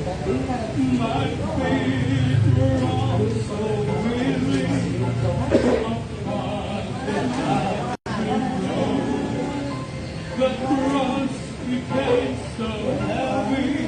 My feet were also willing upon the cross became so heavy.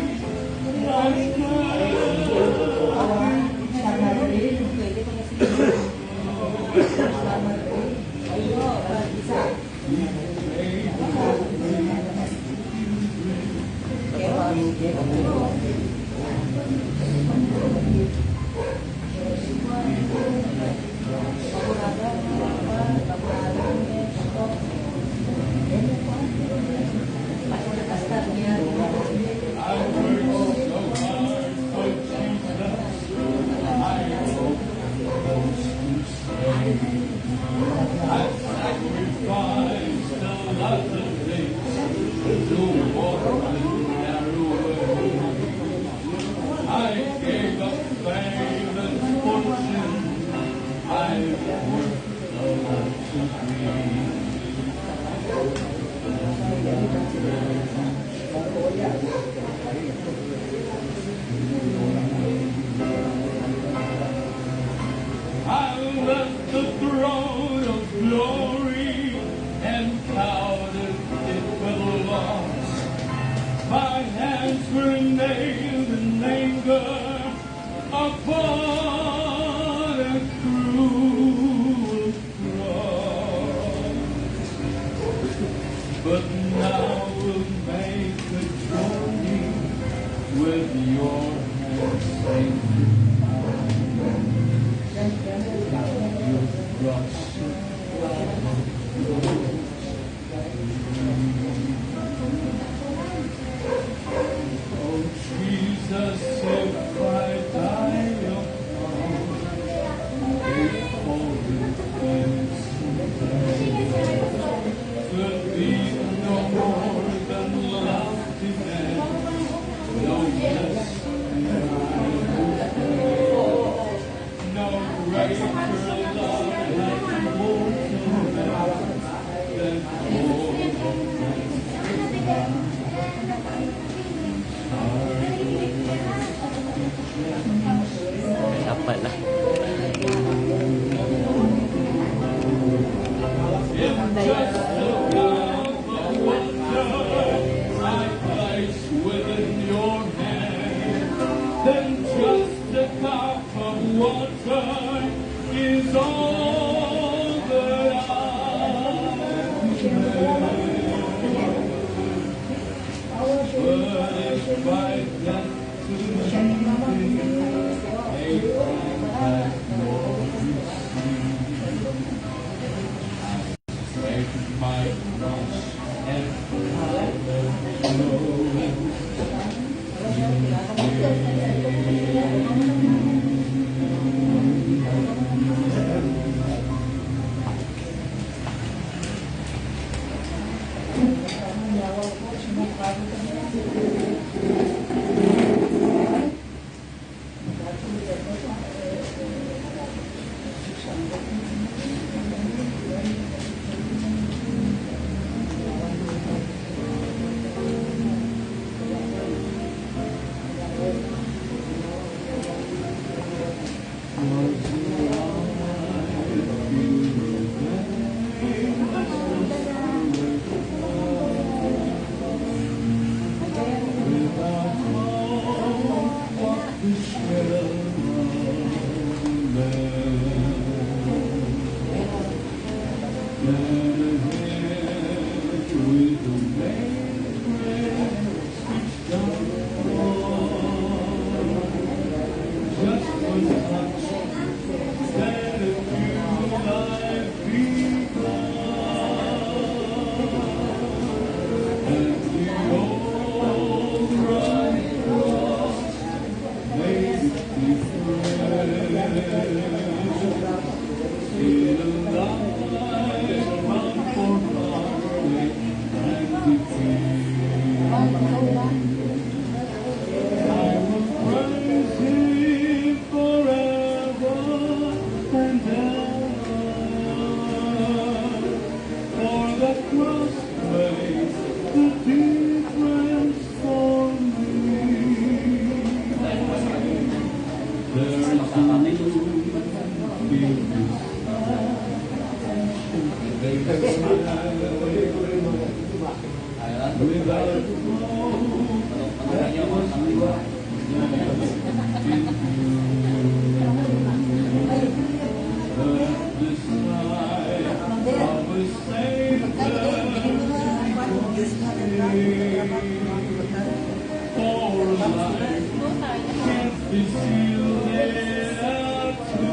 is yielded up to.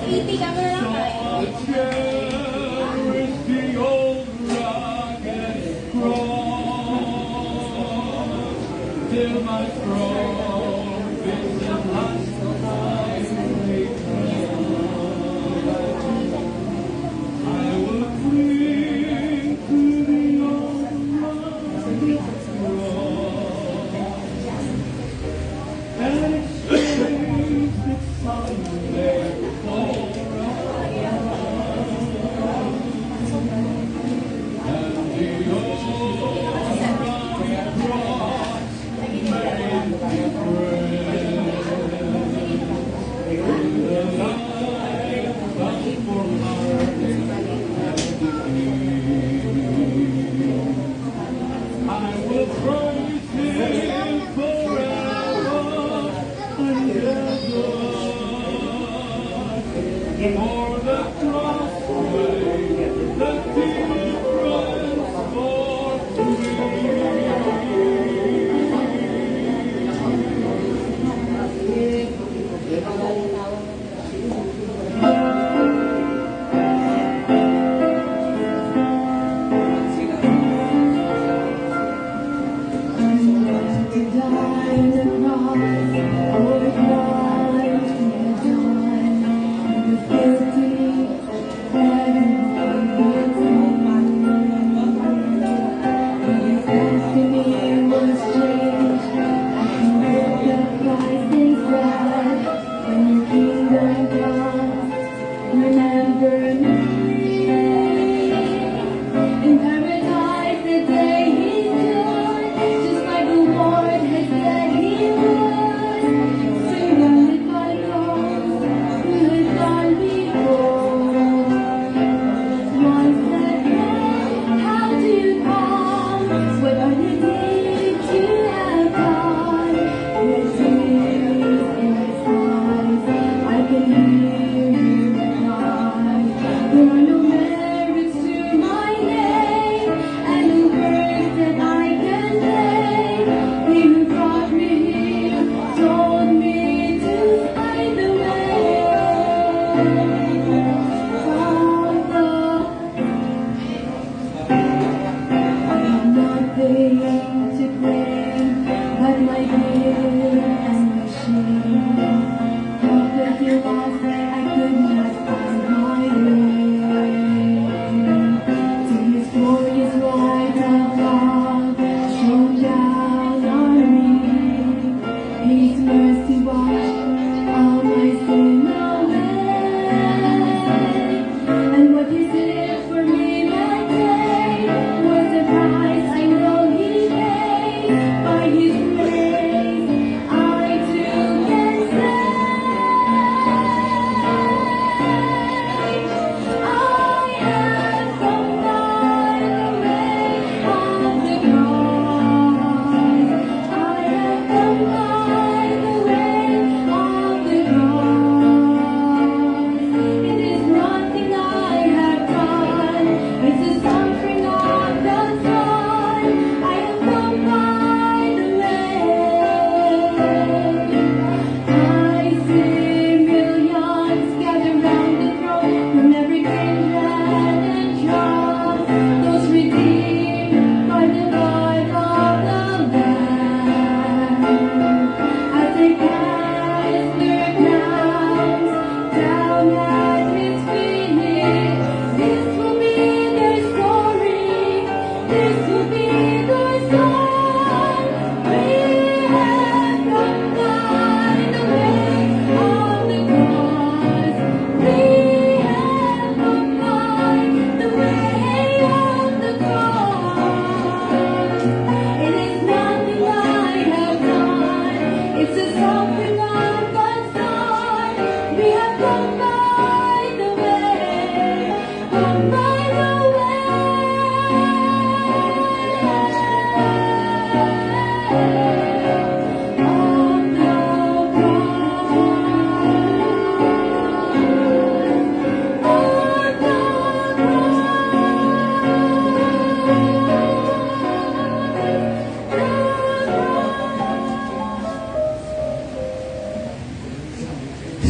Hindi ka mo na lang I cherish the old rugged cross till my throne is at last finally crowned. I will cling to the old rugged cross and exchange it someday for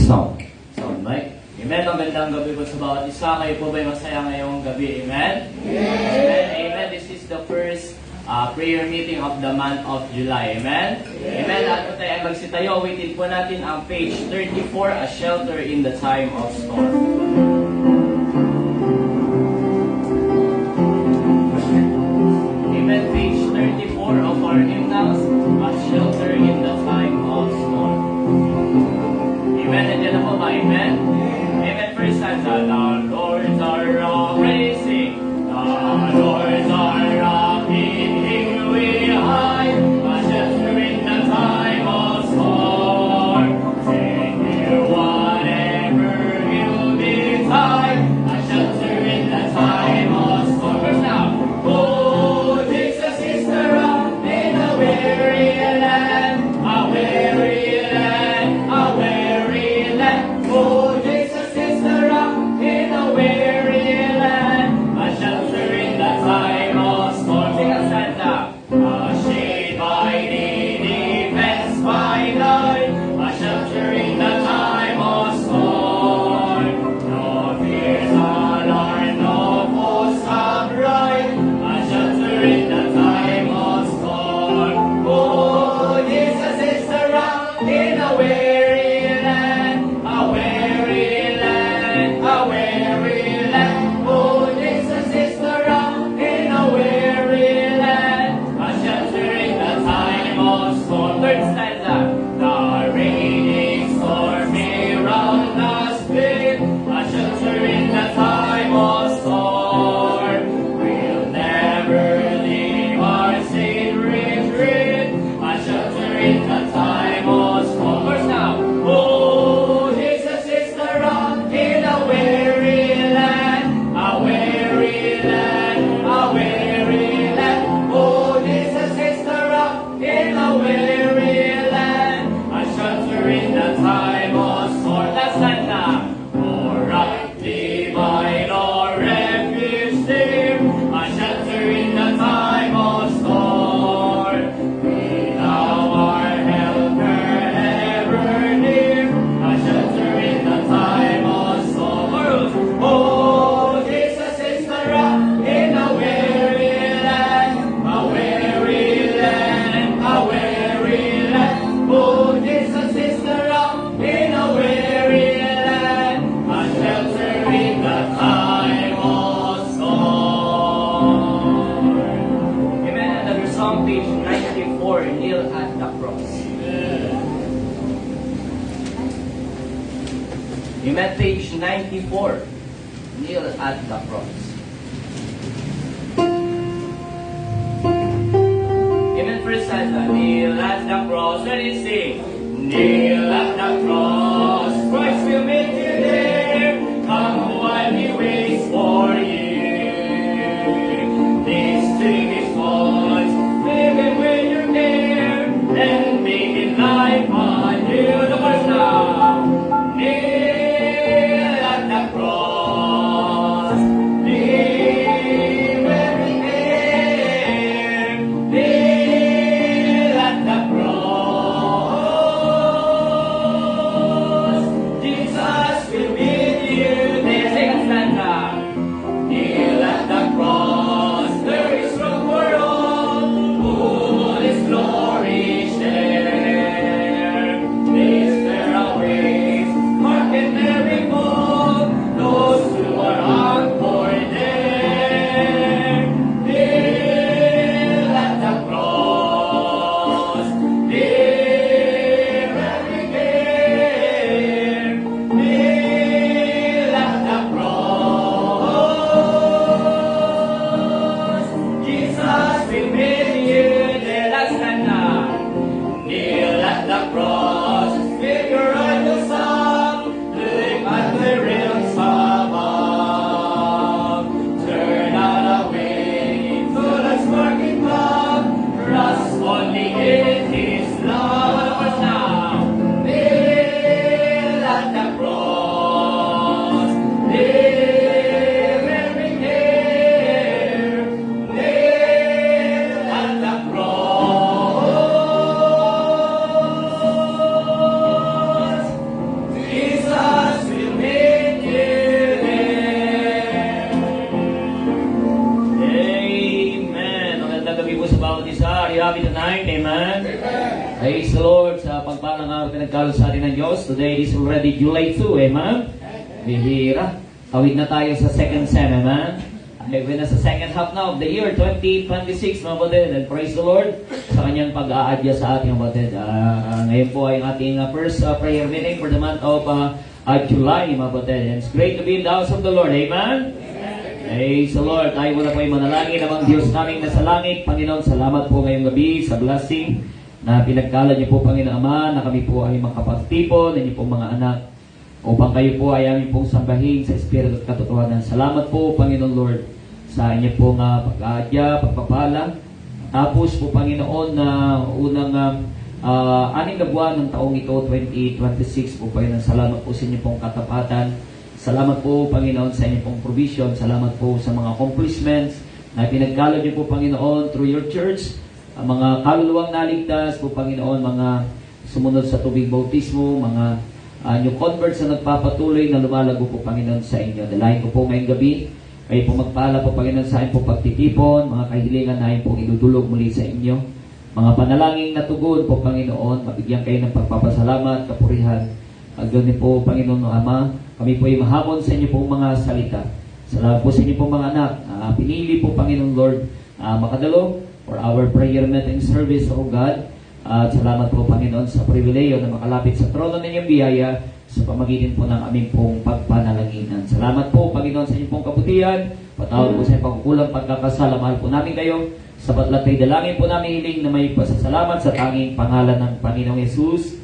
Sound. Sound mic. Amen. Magandang gabi po sa bawat isa. Kayo po ba'y masaya ngayong gabi? Amen? Amen. Amen. This is the first prayer meeting of the month of July. Amen? Amen. Lahat po tayo ay magsitayo. Awitin po natin ang page 34, A Shelter in the Time of Storm. Amen. Page 34 of our hymnals, A Shelter in the Time of Storm. Amen. Nandiyan na po ba? Amen? Amen. First stanza. The Lord's our rock. Ready, sing. The Lord's our rock. In Him we hide. A shelter in the time of storm. Sing here whatever will betide. A shelter in the time of storm. First now. Oh, Jesus is the rock in a weary land. A weary land. A weary land. Oh, Jesus is the rock in a weary land, a shelter in the time of storm. Sing a stanza. A shade by day, defense by night, a shelter in the time of storm. No fears, alarm, no foes upright, a shelter in the time of storm. Oh, Jesus is the rock in a weary land, a weary land, a weary land. Oh, Jesus is the rock in a weary land, a shelter in the time of storm. Third stanza. The raging storm may round us big, a shelter in the time of storm. We'll never leave our safe retreat, a shelter in the time of storm. First now. Oh, Jesus is the rock in a weary land, a weary land, a weary land. Oh, Jesus is the rock in a weary land, a shelter in the time of storm. Last stanza. Oh, rock divine, oh, refuge dear, a shelter in the time of storm. Be thou our helper ever near, a shelter in the time of storm. Oh, Jesus is the rock in a weary land, a weary land, a weary land. Oh, Jesus is the rock in a weary land, a shelter in the time of storm. Amen. Another song, page 94, Kneel at the Cross. Amen. Page 94, Kneel at the Cross. Amen. First stanza. Kneel at the cross. Ready, sing. Kneel at the cross. Christ will meet you there. Come while He waits for you. This thing is false. Living when you're there. And making life anew. The first now. Kneel at the cross. Kneel every day. Kneel at the cross. Jesus will meet you there. Sing a stanza. Kneel at the cross. There is room for all who His glory share. These there awaits, mark in every fall, those who are on for there. Kneel at the cross. Kneel every day. Kneel at the cross. Jesus will meet you there. Last stanza. Kneel at the cross. Fill your eyes up. Look at the realms above. Turn out away to the sparking love. Trust only in His love. Praise the Lord sa pagpalang araw pinagkalo sa atin ng Diyos. Today is already July 2, amen? Bihira. Tawid na tayo sa second sem, amen? We're na sa second half now of the year 2026, mga batid. And praise the Lord sa kanyang pag-aadya sa ating mga batid. Ngayon po ay ating first prayer meeting for the month of July, mga batid. And it's great to be in the house of the Lord, amen? Praise the Lord. Tayo muna po ay manalangin namang Diyos naming nasa langit. Panginoon, salamat po ngayong gabi sa blessing na pinagkalad niyo po, Panginoon Ama, na kami po ay makapagtipon, na niyo po mga anak, upang kayo po ay aming pong sambahin sa Espiritu at katotohanan. Salamat po, Panginoon Lord, sa inyo pong pag-aadya, pagpapala. Tapos po, Panginoon, na unang 6 na buwan ng taong ito, 2026 po, Panginoon. Salamat po sa inyo pong katapatan. Salamat po, Panginoon, sa inyo pong provision. Salamat po sa mga accomplishments na pinagkalad niyo po, Panginoon, through your church. Ang mga kaluluwang naligtas po, Panginoon, mga sumunod sa tubig bautismo, mga new converts na nagpapatuloy na lumalago po, Panginoon, sa inyo. Dalahin ko po ngayong gabi, kayo po magpala po, Panginoon, sa akin po pagtitipon, mga kahilingan na po idudulog muli sa inyo. Mga panalangin na tugon po, Panginoon, mabigyan kayo ng pagpapasalamat, kapurihan. Pagdoon po, Panginoon Ama, kami po ay mahamon sa inyo pong mga salita. Salamat po sa inyo pong mga anak. Pinili po, Panginoon Lord, makadalo for our prayer meeting service, O God. At salamat po, Panginoon, sa pribileyo na makalapit sa trono ninyong biyaya sa pamagitan po ng aming pong pagpanalanginan. Salamat po, Panginoon, sa inyong pong kabutihan. Patawad po sa inyong pagkukulang pagkakasala. Mahal po namin kayo. Sa patlatay dalangin po namin hiling na may pasasalamat sa tanging pangalan ng Panginoong Yesus.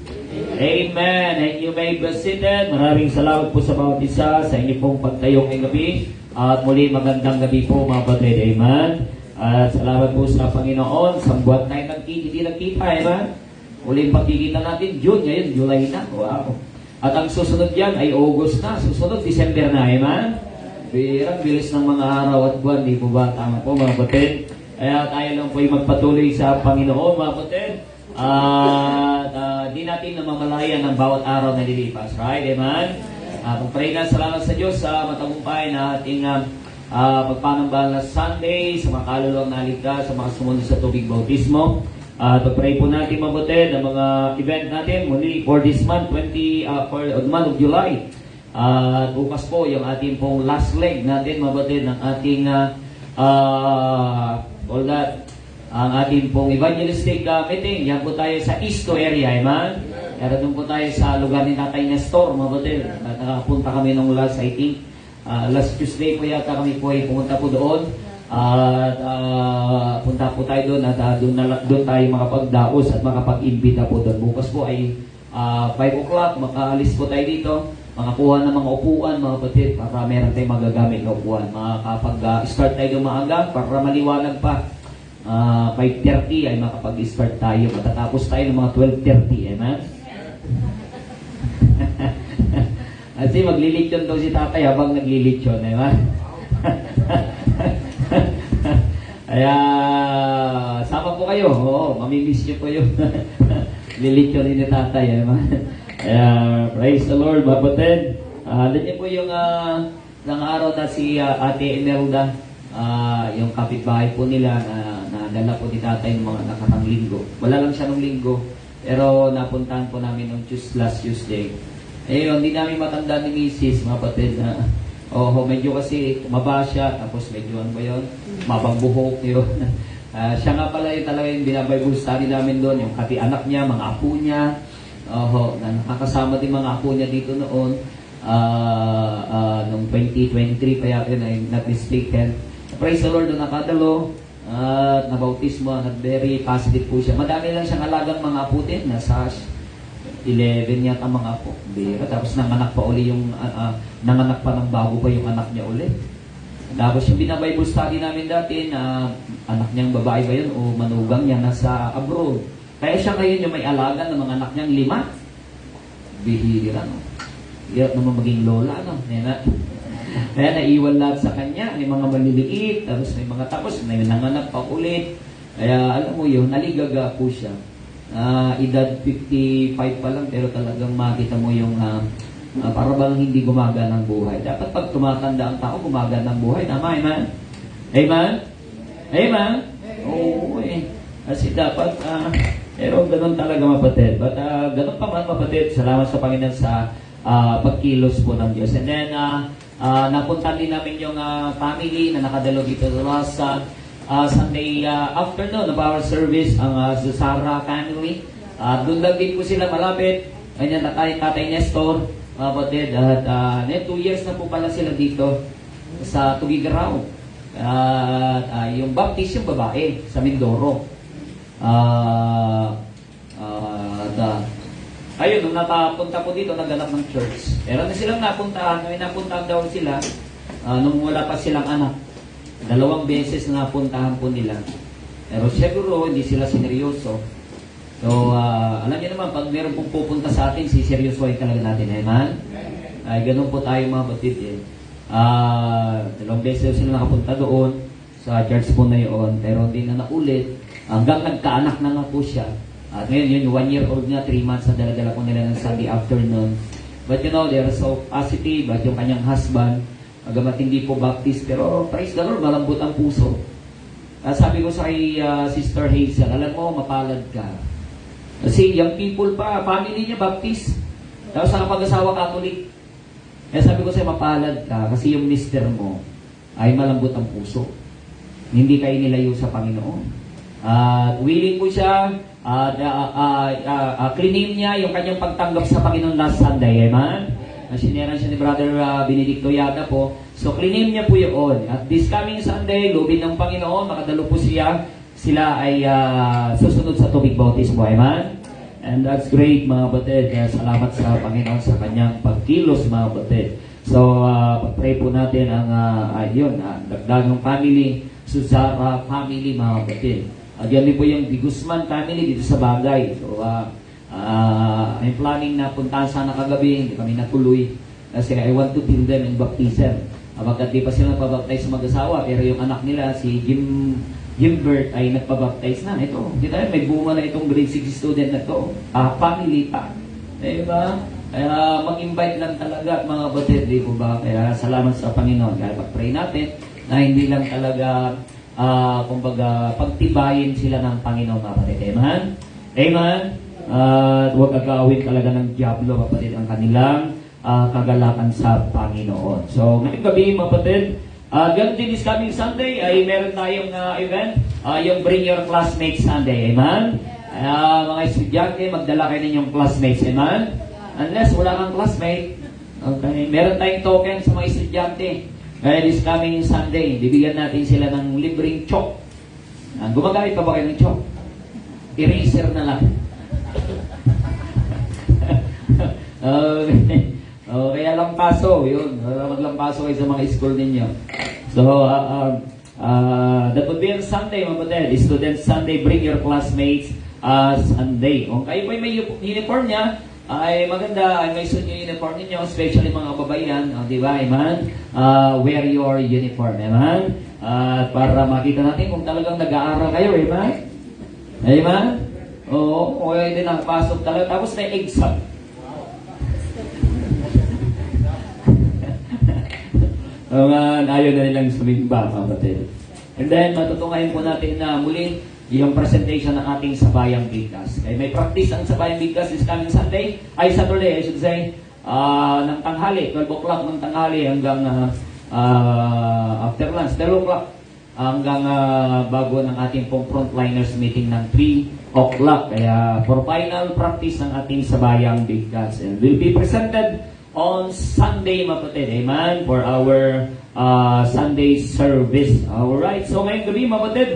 Amen. And you may be seated. Maraming salamat po sa bawat isa sa inyong pong pagtayo ngayong gabi. At muli magandang gabi po, mga batid. Amen. At salamat po sa Panginoon. Sa buwan tayo hindi nagkita, amen. Uling pagkikita natin, June, ngayon, July na. Wow. At ang susunod yan ay August na. Susunod, December na, amen. Birang bilis ng mga araw at buwan, di po ba? Tama po, mga batid. Kaya tayo lang po ay magpatuloy sa Panginoon, mga batid. At di natin namamalayan ng bawat araw na lilipas, right? Amen? Pag-pray na, salamat sa Diyos sa matagumpay na ating pagpanambal na Sunday, sa mga kaluluwang naligtas, sa mga sumunod sa tubig bautismo. Pag-pray po natin mabuti ang mga event natin muli for this month, for the month of July. Bukas po yung ating pong last leg natin mabuti ng ating ang ating pong evangelistic meeting. Yan po tayo sa Isto area, amen? Kaya doon po tayo sa lugar ni Tatay Nestor, mabuti. Nakapunta kami nung last, I think, last Tuesday po yata kami po ay pumunta po doon. At punta po tayo doon at doon tayo makapagdaos at makapag-imbita po doon. Bukas po ay 5 o'clock, makaalis po tayo dito. Makakuha ng mga upuan, mga kapatid, para meron tayong magagamit na upuan. Makapag-start tayo ng maaga para maliwanag pa. 5:30 ay makapag-start tayo. Matatapos tayo ng mga 12:30, amen? Kasi maglilitsyon daw si tatay habang naglilitsyon, amen? Kaya, sama po kayo. Oo, mamimiss nyo po yung lilitsyon ni tatay, amen? Kaya, praise the Lord, kapatid. Alam po yung ng araw na si Ate Imelda, yung kapitbahay po nila na dala po ni tatay ng mga nakatang linggo. Wala lang siya nung linggo, pero napuntahan po namin nung last Tuesday. Ayun, hindi namin matanda ni Mrs. mga kapatid na medyo kasi tumaba siya, tapos medyo ano ba yun? Mabang buhok yun. Siya nga pala yung talaga yung binabible study namin doon, yung kati anak niya, mga apo niya. Na nakakasama din mga apo niya dito noon. Noong 2023 pa yun ay not mistaken. Praise the Lord, doon nakadalo at nabautismo, at very positive po siya. Madami lang siyang alagang mga apo din, nasa 11 yata mga apo. Tapos nanganak pa uli yung nanganak pa ng bago pa yung anak niya uli. Tapos yung binabible study namin dati na anak niyang babae ba yun o manugang niya nasa abroad. Kaya siya ngayon yung may alaga ng mga anak niyang 5. Bihira, no? Hirap naman maging lola, no? Kaya naiwan lahat sa kanya, may mga maliliit, tapos may nanganak pa ulit. Kaya alam mo yun, naligaga po siya. Edad 55 pa lang, pero talagang makita mo yung para bang hindi gumagana ang buhay. Dapat pag tumatanda ang tao, gumagana ang buhay. Tama, amen? Amen? Amen? Oo, eh. Kasi dapat Pero ganun talaga mapatid. But ganun pa man mapatid, salamat sa Panginoon sa pagkilos po ng Diyos. And then, napunta din namin yung family na nakadalo dito sa last Sunday afternoon of our service, ang Susara family. Doon lang din po sila malapit. Ganyan na Tatay Nestor, kapatid. At 2 years na po pala sila dito sa Tugigaraw. Yung baptist yung babae sa Mindoro. Ayun, nung nakapunta po dito, naghanap ng church. Pero na silang napuntahan, may napuntahan daw sila nung wala pa silang anak. 2 beses na napuntahan po nila. Pero siguro, hindi sila sineryoso. So, alam niyo naman, pag meron pong pupunta sa atin, siseryosohin talaga natin. Amen? Ay, ganun po tayo mga batid eh. 2 beses sila nakapunta doon sa church po na yun, pero hindi na naulit. Hanggang nagkaanak na nga po siya. At ngayon, yun, 1 year old nga, 3 months na dala-dala ko nila ng Sunday afternoon. But you know, they are so positive. At yung kanyang husband, agamat hindi po Baptist, pero praise the Lord, malambot ang puso. Sabi ko sa kay Sister Hazel, alam mo, mapalad ka. Kasi young people pa, family niya Baptist. Tapos sa pag-asawa Catholic. Kaya sabi ko sa'yo, mapalad ka kasi yung mister mo ay malambot ang puso. Hindi kayo nilayo sa Panginoon. At willing po siya, clinim niya yung kanyang pagtanggap sa Panginoon last Sunday. Amen? Sineran siya ni Brother Benedicto Yada po. So, clinim niya po yun. At this coming Sunday, lubin ng Panginoon, makadalo po sila ay susunod sa tubig bautismo. Amen? And that's great, mga batid. Kaya salamat sa Panginoon sa kanyang pagkilos, mga batid. So, pag-pray po natin ang, dagdagang family, Susara family, mga batid. Yan din po yung Di Guzman family dito sa Bagay. So, I'm planning na puntahan sana kagabi, hindi kami natuloy. Kasi I want to fill them in baptism. Pagkat di pa sila nagpabaptize sa mag-asawa, pero yung anak nila, si Gimbert, ay nagpabaptize na. Ito, di tayo, may bunga na itong grade 6 student na ito. Family pa. Diba? Kaya mag-invite lang talaga mga batid, di po ba? Kaya salamat sa Panginoon. Kaya pag-pray natin na hindi lang talaga kumbaga, pagtibayin sila ng Panginoon, kapatid. Amen? Amen? Huwag agawin talaga ng Diablo, kapatid, ang kanilang kagalakan sa Panginoon. So, ngayong gabi, kapatid, ganun din this coming Sunday, ay meron tayong event, yung Bring Your Classmates Sunday. Amen? Mga estudyante, magdala kayo ninyong classmates. Amen? Unless wala kang classmate, okay, meron tayong token sa mga estudyante. Kaya this coming Sunday, bibigyan natin sila ng libreng chalk. Gumagamit pa ba kayo ng chalk? Eraser na lang. Kaya lampaso, yun. Maglampaso kayo sa mga school ninyo. So, that would be on Sunday, mga batid. Student Sunday, bring your classmates Sunday. Kung kayo po may uniform niya, ay maganda, ay may suit yung uniform ninyo, especially mga babayan, di ba, amen? Wear your uniform, amen? Para makita natin kung talagang nag-aaral kayo, amen? Amen? Oo, hindi nakapasok talaga. Tapos may exam. Ayaw na nilang sumimba, kapatid. And then, matutungayin po natin na muli yung presentation ng ating Sabayang Bigkas. Okay, may practice ang Sabayang Bigkas this coming Sunday, ay Saturday, I should say, ng tanghali, 12 o'clock ng tanghali hanggang after lunch, 12 o'clock hanggang bago ng ating pong frontliners meeting ng 3 o'clock. Kaya for final practice ng ating Sabayang Bigkas. And will be presented on Sunday, mapatid. Amen? For our Sunday service. Alright. So ngayong gabi, mapatid,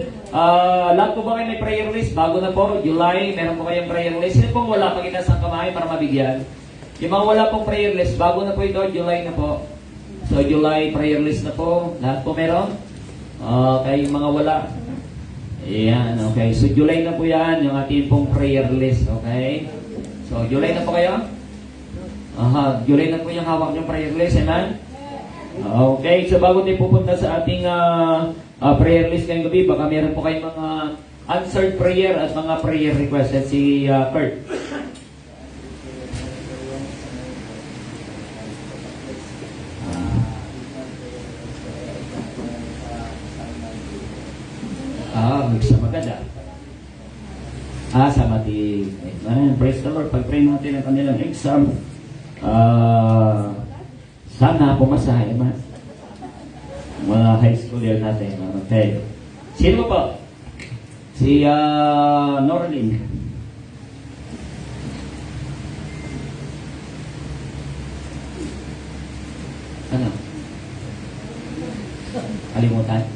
lahat po ba kayo may prayer list? Bago na po, July, meron po kayong prayer list. Sino pong wala pag inasang kamay para mabigyan? Yung mga wala pong prayer list, bago na po ito, July na po. So July, prayer list na po. Lahat po meron? Okay, yung mga wala. Ayan, okay. So July na po yan, yung ating pong prayer list. Okay? So July na po kayo? July na po yung hawak yung prayer list, amen? Okay, so bago tayo pupunta sa ating prayer list ngayong gabi, baka meron po kayong mga answered prayer at mga prayer requests. At si Kurt. Magsa maganda. Sa Mati. Ayan, praise the Lord. Pag-pray natin ang kanilang exam. Sana pumasa, amen. Mga high school year natin. Okay. Sino pa? Si Norlin. Ano? Kalimutan?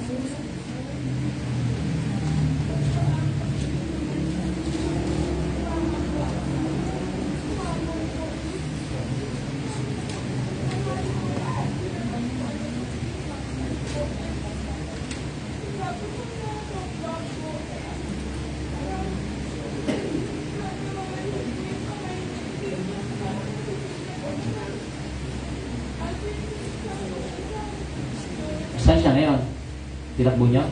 Saan siya ngayon? Tinakbo niya?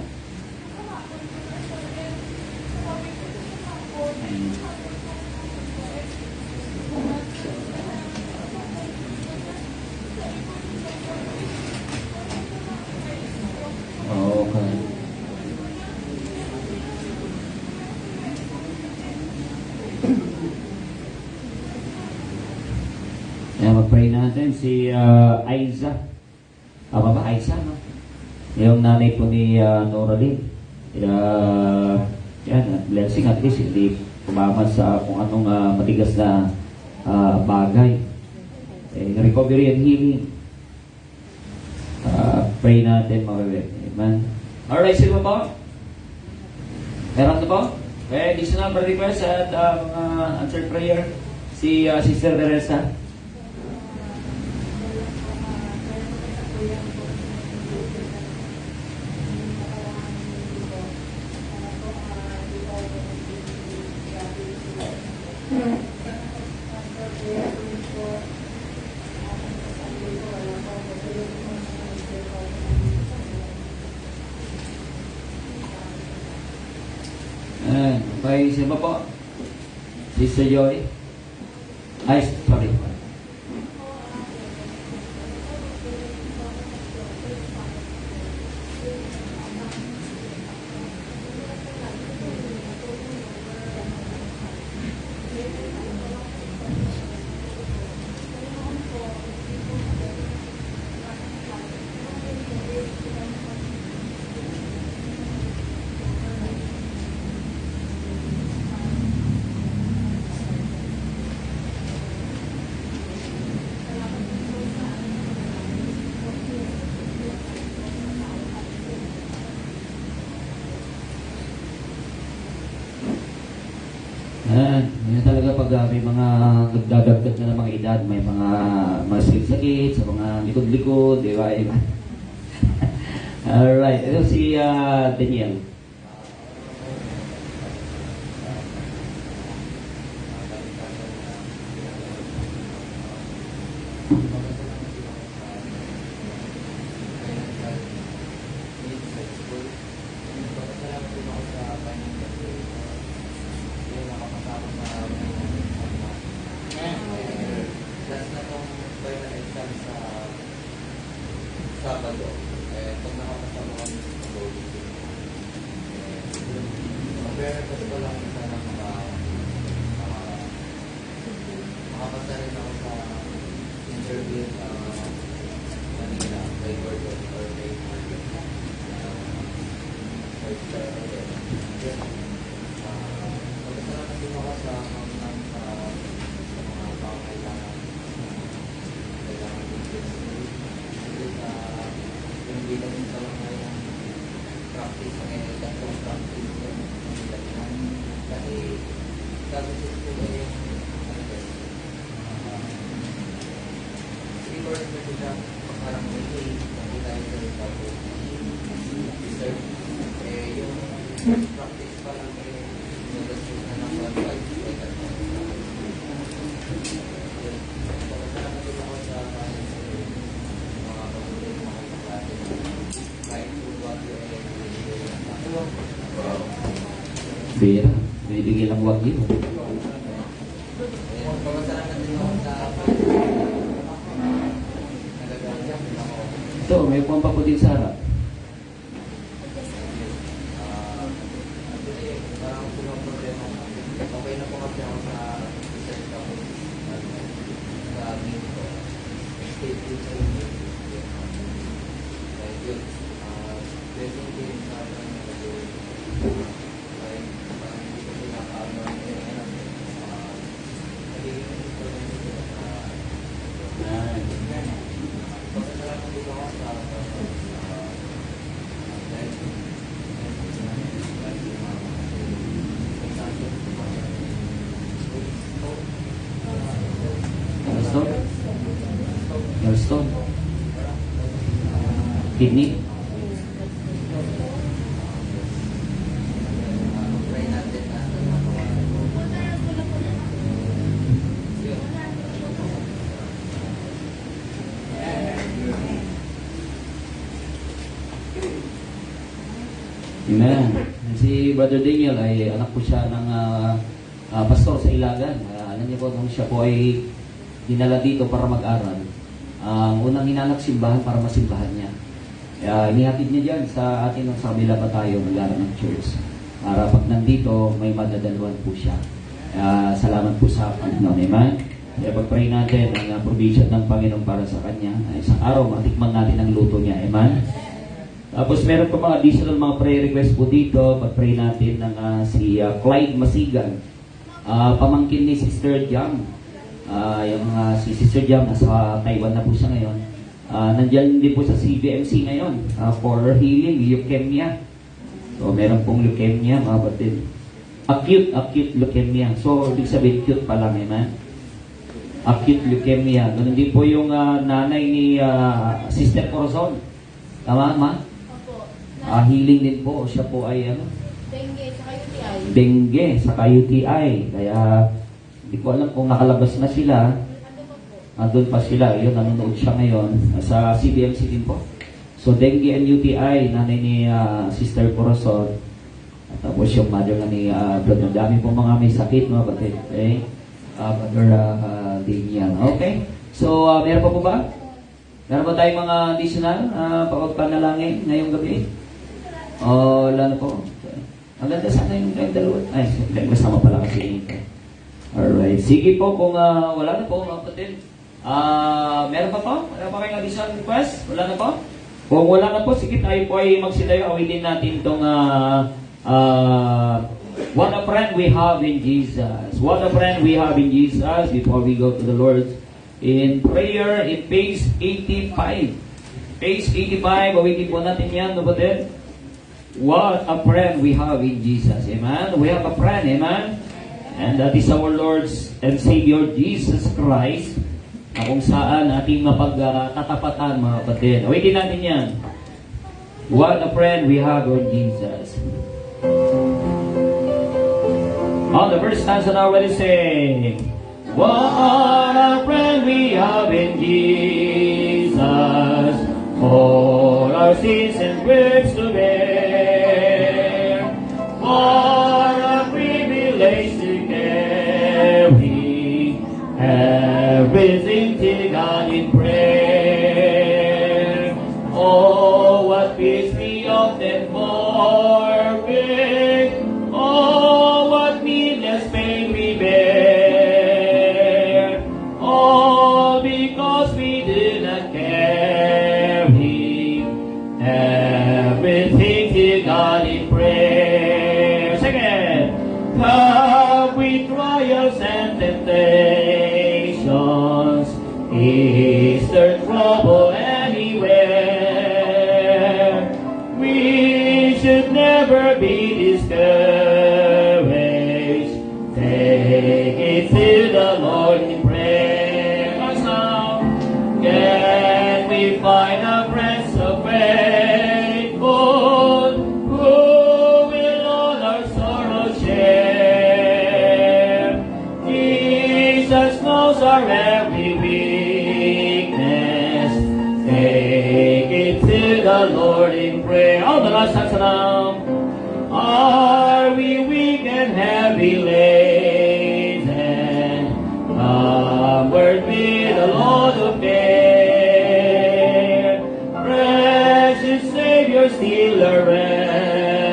Okay. Kaya mag-pray natin si Aiza. Tama ba? Aiza, no? Yung nanay po ni Noraline. Yan, blessing at least hindi kumaman sa kung anong matigas na bagay. Recovery and healing. Pray natin mga bebe. Amen. Alright, sino po? Meron na po? Okay, additional prayer request at mga answered prayer. Si Sister Teresa. Okay, sino po? Sister Joy? Ay, sorry. Yan talaga pag may mga nagdadagdag na ng mga edad, may mga sakit sa mga likod-likod, di ba? Alright, ito si Daniel. Sabado, pag nakakasama kami sa Lord, mag-request ko lang isa na makapasa rin ako sa interview kanina kay Gordon or kay Margaret. Magkasalamat din ako sa mga pangkailangan. Kailangan din hindi lang sa mga practice ng tatong practice kasi services ko ba yung record na siya parang may hindi tayo sa record research yung practice pa lang nag-assume na ng 1 Bira, binibigyan ng wagyo. Ito, may upuan pa po din sa harap. parang problema. Okay na po kasi ako sa Kidney? Try natin na makawa. Yun. Amen. Si Brother Daniel ay anak po siya ng pastor sa Ilagan. Alam niyo po, nung siya po ay dinala dito para mag-aral, ang unang hinanap simbahan para masimbahan niya. Kaya inihatid niya dyan sa atin sa kabila pa tayo mag-aral ng church. Para pag nandito, may madadaluan po siya. Salamat po sa Panginoon. Amen. Kaya pag-pray natin ang provision ng Panginoon para sa kanya. Isang araw, matikman natin ang luto niya. Amen. Tapos meron pa mga additional mga prayer request po dito. Pag-pray natin ng si Clyde Masigan. Pamangkin ni Sister Jam. Si Sister Jam nasa Taiwan na po siya ngayon. Nandyan din po sa CBMC ngayon for healing leukemia. So meron pong leukemia mga kapatid. Acute leukemia. So ibig sabihin cute pa lang, amen. Acute leukemia. Ganun din po yung nanay ni Sister Corazon. Tama, ma? Opo. Healing din po. Siya po ay Dengue, saka UTI. dengue sa UTI. Kaya hindi ko alam kung nakalabas na sila. Ano po po? Doon pa sila. Yun, nanonood siya ngayon sa CBMC din po. So dengue and UTI, nanay ni Sister Corazon. At tapos yung mother nga ni Brother. Dami po mga may sakit mga batid. Okay? Brother Daniel. Okay? So, meron pa po ba? Meron ba tayong mga additional pagpanalangin ngayong gabi? Wala na po. Okay. Ang ganda sana yung dalawa. Ay, kasama pala kasi ito. Alright. Sige po, kung wala na po, mga kapatid. Meron pa po? Wala pa kayong additional request? Wala na po? Kung wala na po, sige tayo po ay magsidayo. Awitin natin itong what a friend we have in Jesus. What a friend we have in Jesus before we go to the Lord in prayer in page 85. Page 85, awitin po natin yan, kapatid. What a friend we have in Jesus. Amen? We have a friend, amen? And that is our Lord and Savior Jesus Christ, na kung saan ating mapagtatapatan, mga kapatid. Awitin natin yan. What a friend we have in Jesus. On the first stanza now, let us sing. What a friend we have in Jesus, all our sins and griefs to bear. What a privilege to carry everything to God in prayer. Oh, what peace we often forfeit. Oh, what needless pain we bear. All because we do not carry everything to God in prayer. Second, come with trials and temptations. Is there trouble anywhere? We should never be discouraged. Take it to the Lord in prayer. Now, can we find a friend so faithful, who will all our sorrows share? Jesus knows our every weakness. Take it to the Lord in prayer. Oh, the last time now. Are we weak and heavy laden? Comfort with the Lord of care. Precious Savior, still a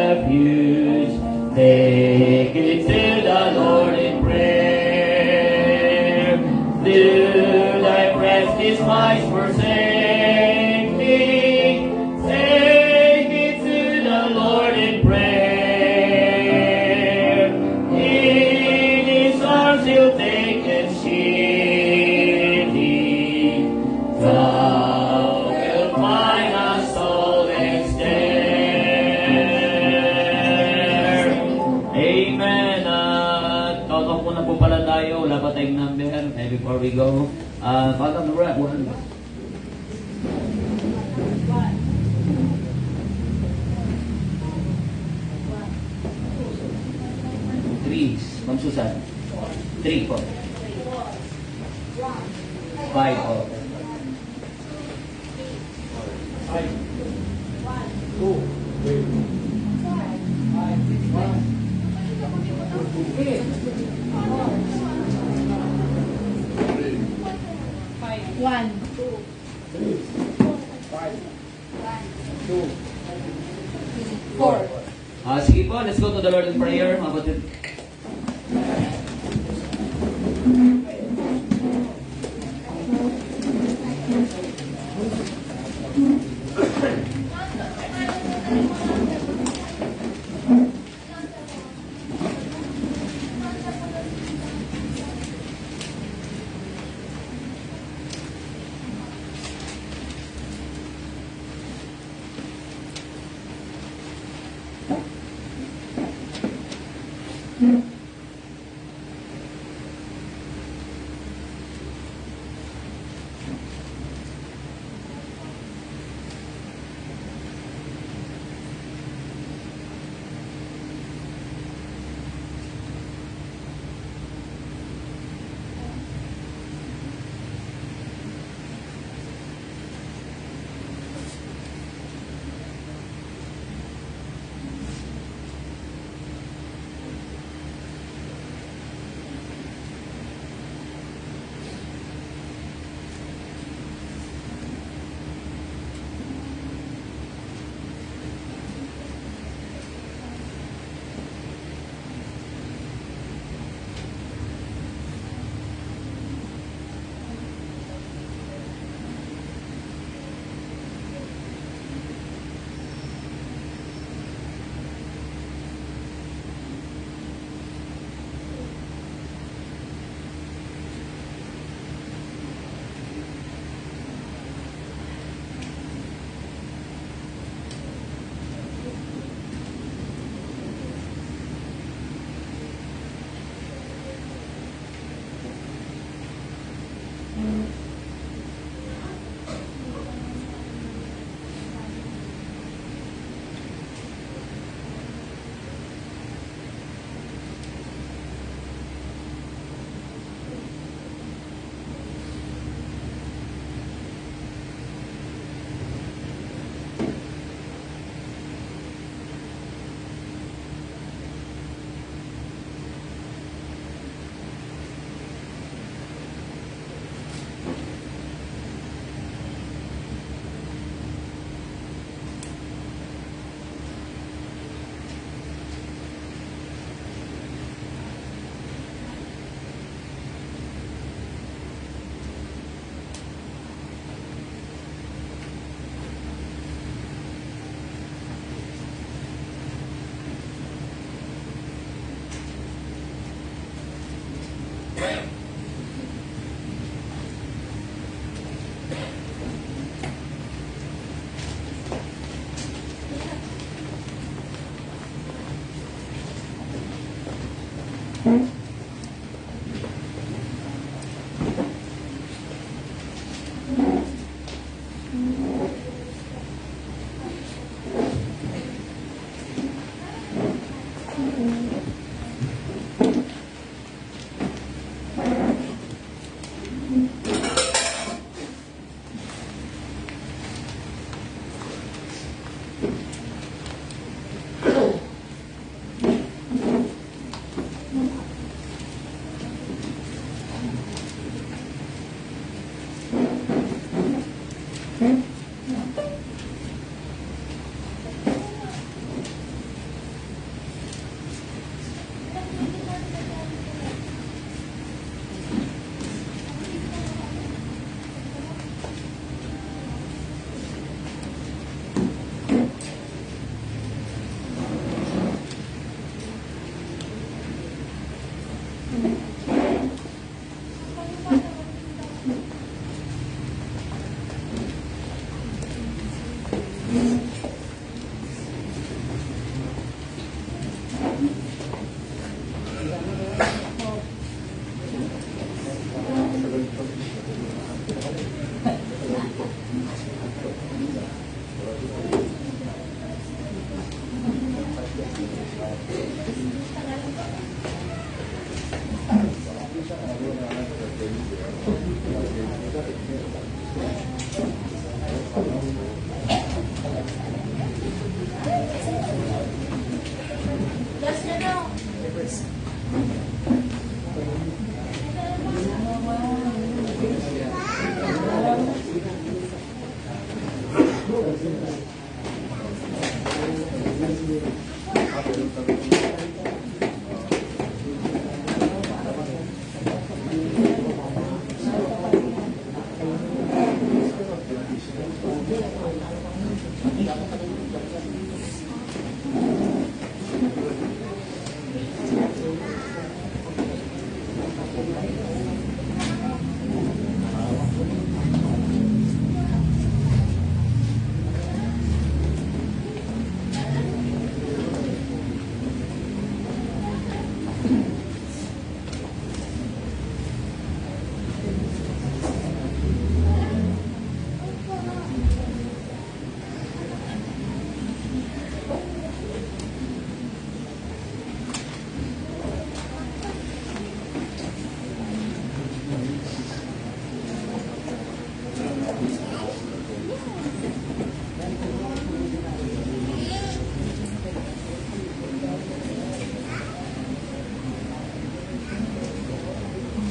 refuge. Take it to the Lord in prayer. Do thy friends despise forsake thee? Take it to the Lord in prayer. In His arms He'll take and shield thee. Thou wilt find a soul there. Amen. Count po na po pala tayo. Wala pa tayong number. Before we go, count on the right one. Twins. Ma'am Susan? 3 po. 5 po. 1. 4. Sige po, let's go to the Lord in prayer. Mga kapatid.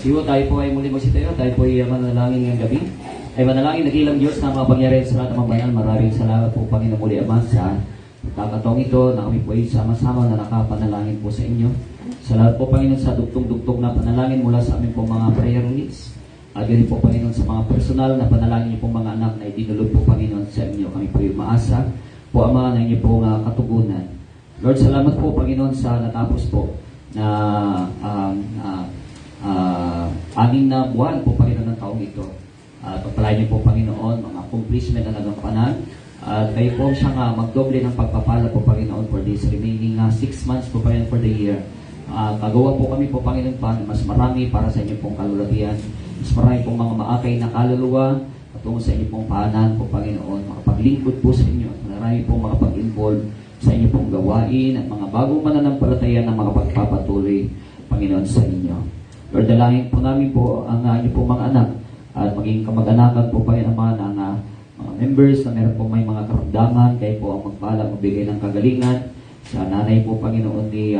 Siwo, tayo po ay muli magsitayo. Tayo po ay manalangin ngayong gabi. Ay manalangin, nagilang Diyos na mapangyarihan sa lahat ng mga banal. Maraming salamat po, Panginoon, muli Ama, sa pagkakataong ito na kami po ay sama-sama na nakapanalangin po sa inyo. Salamat po, Panginoon, sa dugtong-dugtong na panalangin mula sa aming po mga prayer needs. At yun po, Panginoon, sa mga personal na panalangin niyo pong mga anak na idinulog po, Panginoon, sa inyo. Kami po ay umaasa po, Ama, na inyo pong katugunan. Lord, salamat po, Panginoon, sa natapos po na 6 na buwan po, Panginoon, ng taong ito. Pagpalain niyo po, Panginoon, mga accomplishment na nagkapanan. At kayo po siyang magdoble ng pagpapala po, Panginoon, for this remaining 6 months po, Panginoon, for the year. Kagawa po kami po, Panginoon, pa mas marami para sa inyo pong kalulatian. Mas marami pong mga maakay na kaluluwa patungo sa inyo pong paanan po, Panginoon. Makapaglingkod po sa inyo. Marami pong makapag-involve sa inyo pong gawain at mga bagong mananampalataya na makapagpapatuloy, Panginoon, sa inyo. Lord, dalangin po namin po ang inyo pong mga anak at maging kamag-anakan po, Panginoon, ng mga members na meron po may mga karamdaman. Kayo po ang magpala, magbigay ng kagalingan. Sa nanay po, Panginoon, ni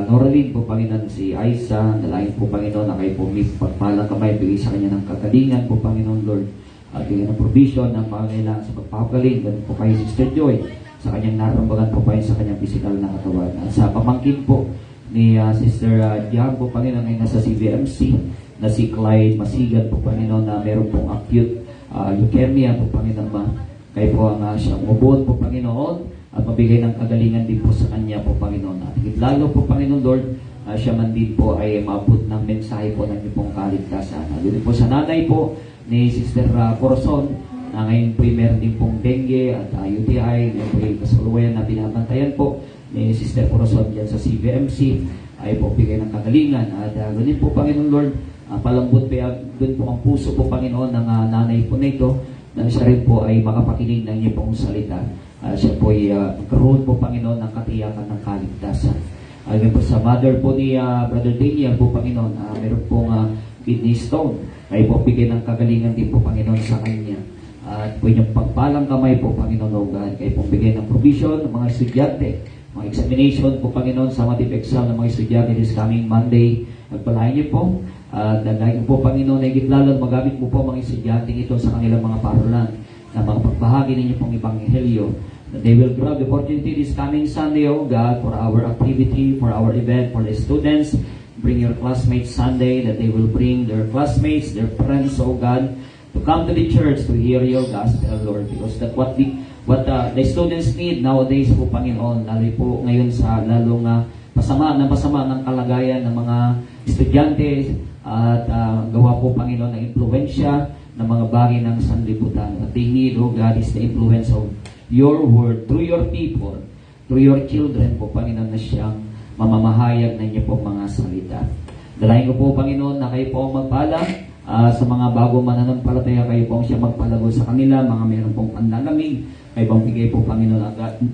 Noraline po, Panginoon, si Aiza. Dalangin po, Panginoon, na kayo po may pagpalang kamay, bigay sa kanya ng kagalingan po, Panginoon, Lord. At bigay ng provision ng pangangailangan sa pagpapagaling. Ganun po kayo, Sister Joy, sa kanyang narambagan po pa sa kanyang physical na katawan. At sa pamangkin po ni Sister Dian po, Panginoon, ay nasa CVMC, na si Clyde Masigan po, Panginoon, na meron pong acute leukemia po, Panginoon. Kayo po ang siyang umubot po, Panginoon, at mabigay ng kagalingan din po sa kanya po, Panginoon. At lalo po, Panginoon Lord, siya man din po ay maabot ng mensahe po ng inyong pong kaligtasan. Doon po sa nanay po ni Sister Corazon, na ngayon po meron din pong dengue at UTI, ngayon po yung kasuluwayan na binabantayan po ni Sister Corazon dyan sa CVMC, ay po bigay ng kagalingan. At ganun po, Panginoon Lord, palambot pa doon po ang puso po, Panginoon, ng nanay po na ito, na siya rin po ay makapakinig ng inyong pong salita. Siya po ay magkaroon po, Panginoon, ng katiyakan ng kaligtasan. Ayun po sa mother po ni Brother Daniel po, Panginoon, meron pong kidney stone. Ay po bigay ng kagalingan din po, Panginoon, sa kanya. At po inyong pagpalang kamay po, Panginoon, o God, kayo pong bigay ng provision ng mga estudyante, mga examination po, Panginoon, sa math exam ng mga estudyante this coming Monday. Pagpalain niyo po. Dahil po, Panginoon, ay gitlalan, magamit mo po mga estudyante ito sa kanilang mga paralan na mga pagbahagi ninyo pong Ebanghelyo. That they will grab the opportunity this coming Sunday, O God, for our activity, for our event, for the students. Bring your classmates Sunday, that they will bring their classmates, their friends, O God, to come to the church to hear your gospel, Lord. Because that's what the students need nowadays po, Panginoon, lalo po ngayon sa lalong pasama ng kalagayan ng mga estudyante at gawa po, Panginoon, ng impluensya ng mga bagay ng sanlibutan. At they need, oh God, is the influence of your word through your people, through your children po, Panginoon, na siyang mamamahayag na inyo po mga salita. Dalahin ko po, Panginoon, na kayo po ang magpala sa mga bagong mananampalataya. Kayo po ang siyang magpalago sa kanila, mga meron pong panlalamig. Kayo po ang bigay po, Panginoon,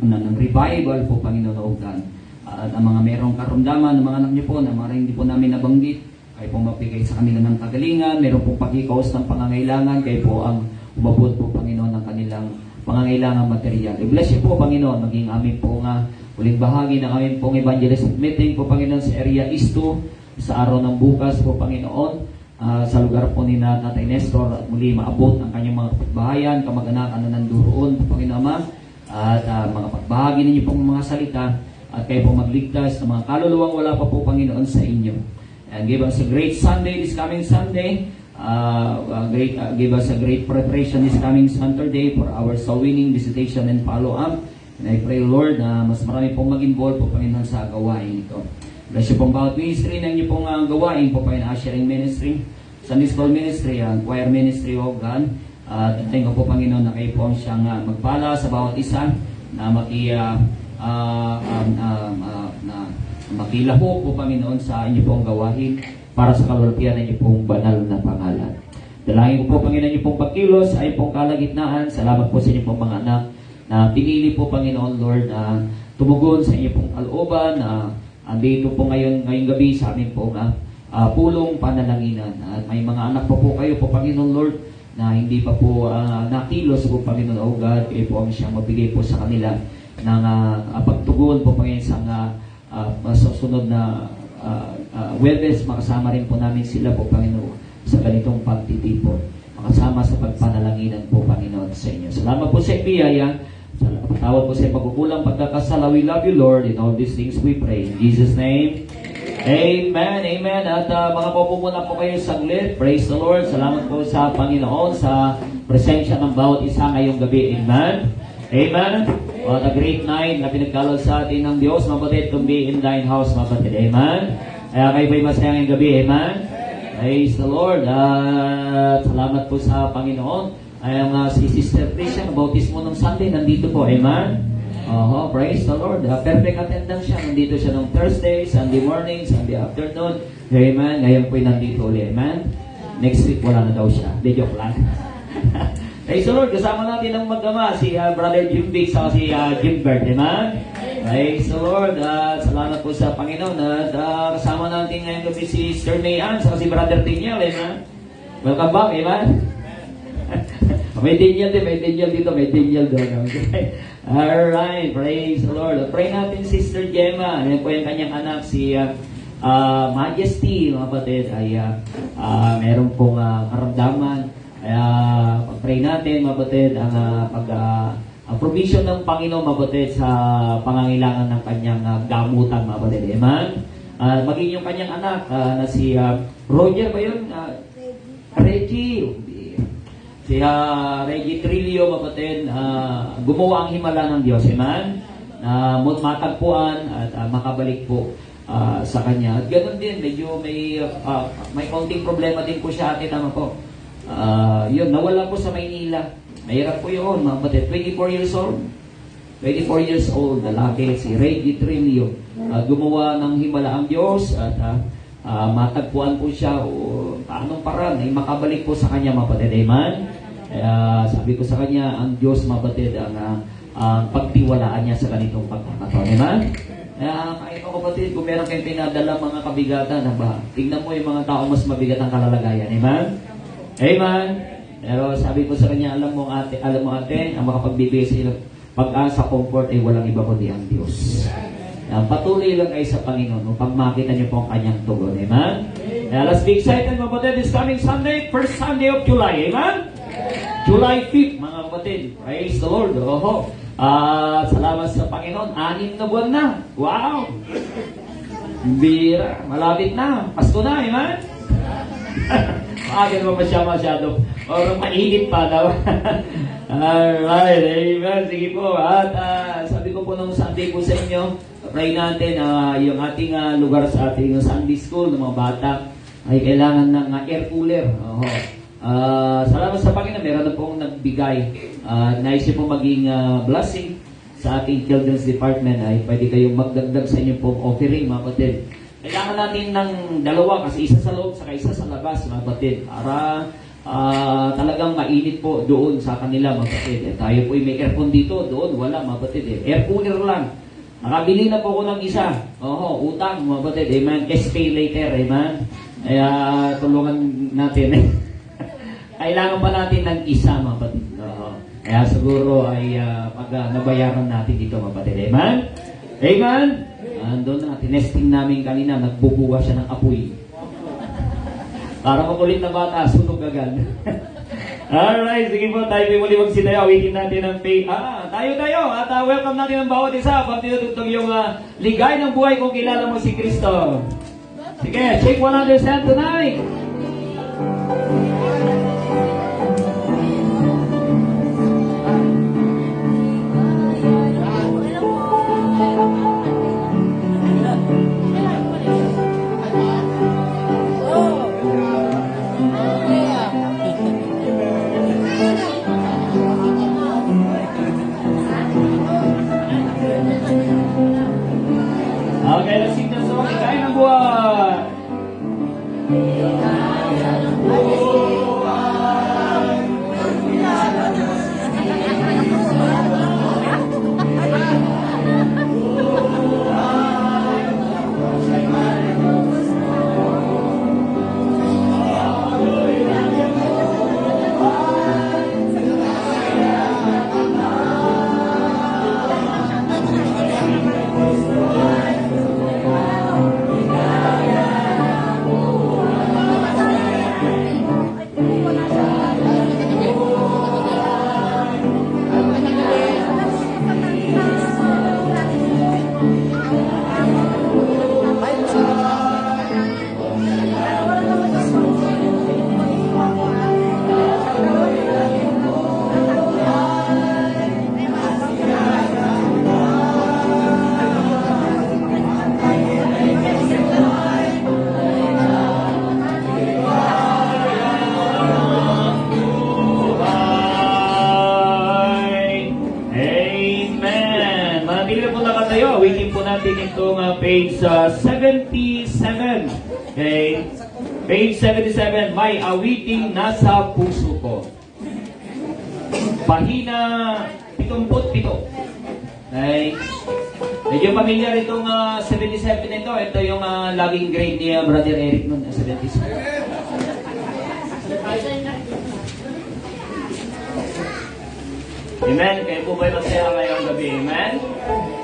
ng revival po, Panginoon, oh God. At ang mga merong karamdaman, ng mga anak niyo po, na mga hindi po namin nabanggit, kayo pong mapigay sa kanila ng kagalingan, meron pong pagkikaos ng pangangailangan, kayo po ang umabot po, Panginoon, ng kanilang pangangailangan material. I-bless you po, Panginoon, maging amin po nga uling bahagi ng amin pong evangelistic meeting po, Panginoon, sa area East 2, sa araw ng bukas po, Panginoon, sa lugar po ni Tatay Nestor, at muli maabot ang kanyang mga pagbahayan, kamag-anakan na nanduroon po, Panginoon, at mga pagbahagi ninyo pong mga salita, at kayo po magligtas ng mga kaluluwang wala pa po, Panginoon, sa inyo. And give us a great Sunday this coming Sunday. Give us a great preparation this coming Saturday for our soul winning visitation and follow-up. And I pray, Lord, na mas marami pong mag-involve po, Panginoon, sa gawain ito. Bless you pong bawat ministry na inyo pong gawain po pa yung ushering ministry, Sunday School ministry, choir ministry, O God. At thank you po, Panginoon, na kayo po ang siyang magpala sa bawat isa na makilaho po, Panginoon, sa inyo pong gawain para sa kalulpian ng inyo pong banal na pangalan. Dalangin ko po, Panginoon, inyo pong pagkilos ay pong kalagitnaan. Salamat po sa inyo pong mga anak na pinili po, Panginoon, Lord, na tumugon sa inyo pong kalooban na andito po ngayong gabi sa amin pong pulong panalanginan. At may mga anak po kayo po, Panginoon, Lord, na hindi pa po nakilos po, Panginoon, O God, kayo po ang siyang mabigay po sa kanila ng pagtugon po, Panginoon, sa susunod na Webes, makasama rin po namin sila po, Panginoon, sa ganitong pagtitipon. Makasama sa pagpanalanginan po, Panginoon, sa inyo. Salamat po sa biyaya. Patawad po sa pagkukulang pagkakasala. We love you, Lord. In all these things we pray. In Jesus' name, amen, amen. At mga po muna po kayo saglit. Praise the Lord. Salamat po sa Panginoon sa presensya ng bawat isa ngayong gabi. Amen. Amen. What a great night na pinagkalog sa atin ng Diyos. Mabatid kung be in thine house, mabatid. Amen. Kaya kayo ba'y masaya ngayong gabi? Amen. Praise the Lord. Salamat po sa Panginoon. Ay si Sister Tricia, bautismo ng Sunday, nandito po. Amen. Praise the Lord. Perfect attendance siya. Nandito siya ng Thursday, Sunday morning, Sunday afternoon. Amen. Ngayon po'y nandito ulit. Amen. Next week, wala na daw siya. Di joke lang. Praise the Lord. Kasama natin ang mag-ama, si Brother Jim Biggs at si Jimbert. Amen. Praise the Lord. Salamat po sa Panginoon. At kasama natin ngayon gabi si Sister Mayan at si Brother Daniel. Amen. Welcome back. Amen. May Daniel dito, may Daniel doon. Okay. Alright, praise the Lord. Pray natin Sister Gemma. Ayan po yung kanyang anak, si Majesty, mga kapatid, ay meron pong karamdaman. Kaya pag-pray natin, mga kapatid, ang provision ng Panginoon, mga kapatid, sa pangangailangan ng kanyang gamutan, mga kapatid. Amen? Maging yung kanyang anak na si Roger ba yun? Reggie. Si Reggie Trillo, kapatid, gumawa ang himala ng Diyos. Amen? Matagpuan at makabalik po sa kanya. At ganoon din, medyo may konting problema din po siya, ate, tama po. Yun, nawala po sa Maynila. Mahirap po yun, mga kapatid. 24 years old. 24 years old, lalaki, si Reggie Trillo. Gumawa ng himala ang Diyos at matagpuan po siya o paanong paraan ay makabalik po sa kanya, mga kapatid. Amen? Sabi ko sa kanya, ang Diyos, mga kapatid, ang pagtiwalaan niya sa ganitong pagkakataon. Amen? Kahit ako, kapatid, kung meron kayong pinadala mga kabigatan, tignan mo yung mga tao mas mabigat ang kalalagayan. Amen? Amen? Pero sabi ko sa kanya, alam mo ate, ang makapagbibigay sa iyo pag-asa, comfort ay walang iba kundi ang Diyos. Patuloy lang kayo sa Panginoon upang makita niyo po ang kanyang tugon. Amen? Let's be excited, mga kapatid, this coming Sunday, first Sunday of July. Amen? July 5th, mga kapatid. Praise the Lord. Salamat sa Panginoon. 6 na buwan na. Wow! Bira. Malapit na. Pasko na. Amen? Maagal mo masyado. O mainit pa daw. Alright. Amen. Sige po. At sabi ko po nung Sunday po sa inyo, pray natin yung ating lugar sa ating Sunday School ng mga bata ay kailangan ng air cooler. Salamat sa Panginoon, meron na pong nagbigay. Naisip po maging blessing sa ating Children's Department ay pwede kayong magdagdag sa inyong pong offering, mga kapatid. Kailangan natin ng dalawa kasi isa sa loob saka isa sa labas, mga kapatid, para talagang mainit po doon sa kanila, mga kapatid. Tayo po may aircon dito, doon wala, mga kapatid. Air cooler lang. Nakabili na po ko ng isa. Utang, mga kapatid. Amen. Cash pay later. Amen. Kaya tulungan natin. Kailangan pa natin ng isa, mga kapatid. Kaya siguro ay pag nabayaran natin dito, mga kapatid. Amen? Amen? Doon na, tinesting namin kanina, nagbubuga siya ng apoy. Para makulit na bata, sunog agad. Alright, sige po, tayo muli magsidayo. Awitin natin ang pay. Tayo. At welcome natin ang bawat isa. Pag tinutugtog yung ligay ng buhay kung kilala mo si Kristo. Sige, shake 100% tonight. Amen. Manatili na po nakatayo. Awaiting po natin itong page 77. Okay? Page 77, may awiting nasa puso ko. Pahina 77. Okay? Medyo familiar itong 77 na ito. Ito yung laging grade ni Brother Eric noon, 77. Amen. Kayo po ba'y masaya ngayong gabi? Amen?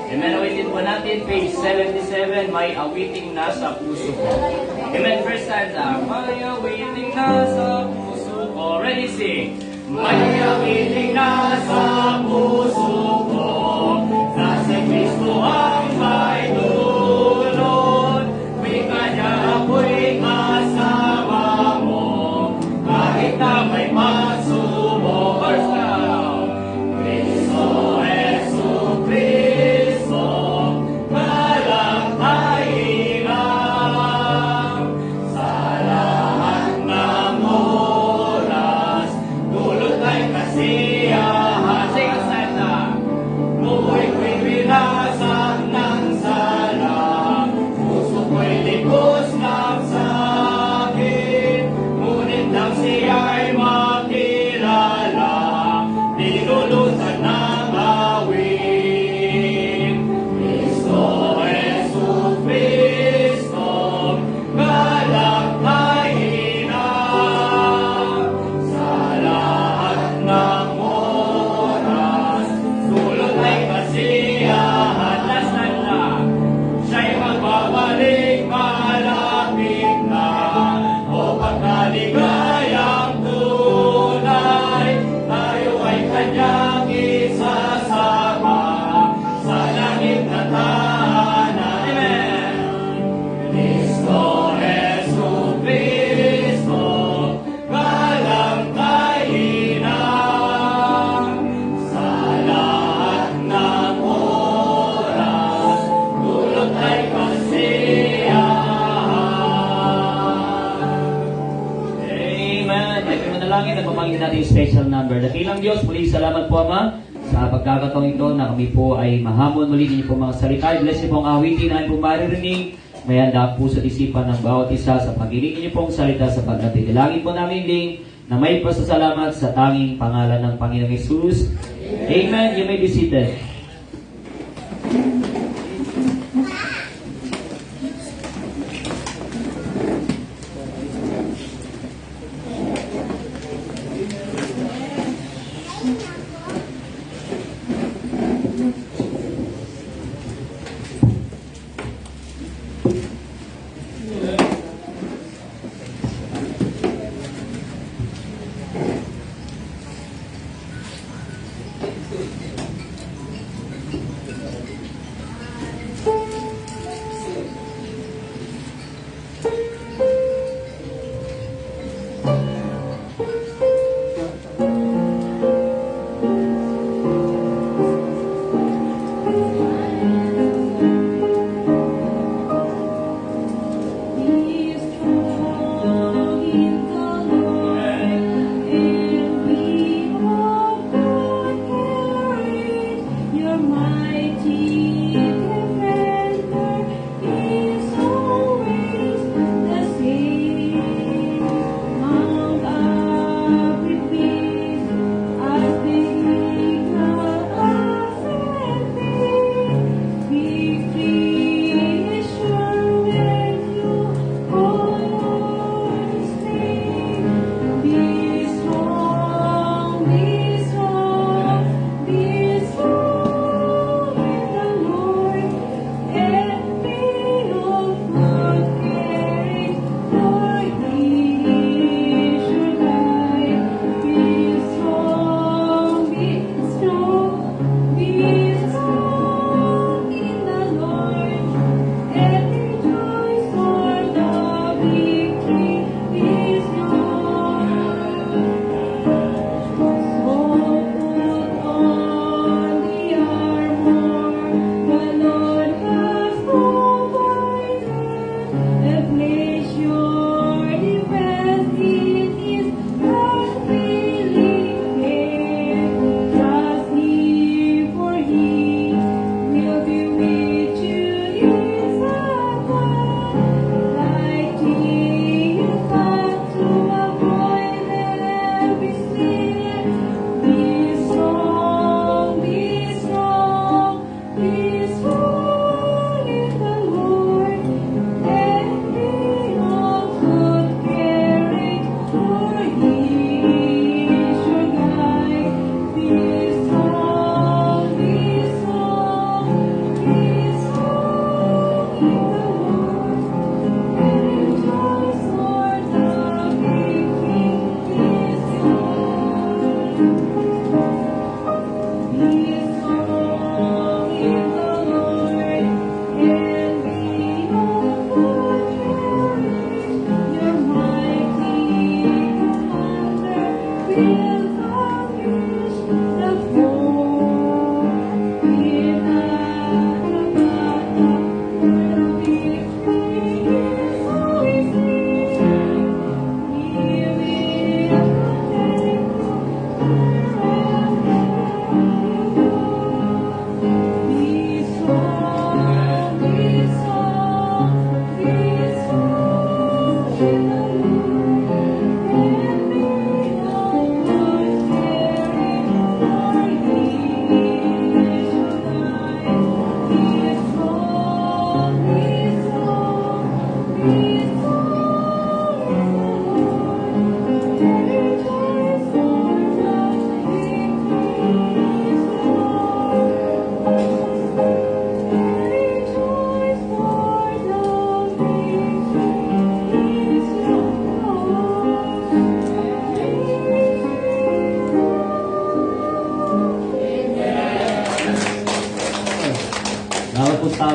Amen. Awitin po natin, page 77, may awiting nasa puso ko. Amen. First stanza. May awiting nasa puso ko. Ready, sing. May awiting nasa puso ko. Nasa Kristo ang may dulot. May kanya ako'y kasama mo. Kahit na may pagsubok. First now. Cristo, Jesu Cristo, walang kahirap. Sa lahat ng oras, dulot ay kasiyahan. Sing a santa. Buhay ko'y binasak ng sala, puso ko'y libos ng sakit. Ngunit nang siya'y makilala, nilulutan ng awit. Cristo, Jesu Cristo, walang kahirap. Sa lahat ng oras, dulot ay kasiyahan. Last time na, siya'y magbabalik, malapit na, o pagkaligayang tunay, tayo ay kanyang isasama sa langit na tahanan. Amen. Cristo, Jesu Cristo, walang kahirap. Sa lahat ng oras, dulot ay kasiyahan. Amen. Ay manalangin, nagmamangin natin yung special number. Dakilang Diyos, muli salamat po, Ama, sa pagkakataong ito na kami po ay mahamon muli ninyo po mga salita. Bless niyo pong awitin na po maririnig. May handa po sa isipan ng bawat isa sa pagiling niyo pong salita sa pagdating. Dalangin po namin din na may pasasalamat sa tanging pangalan ng Panginoong Hesus. Amen. You may be seated.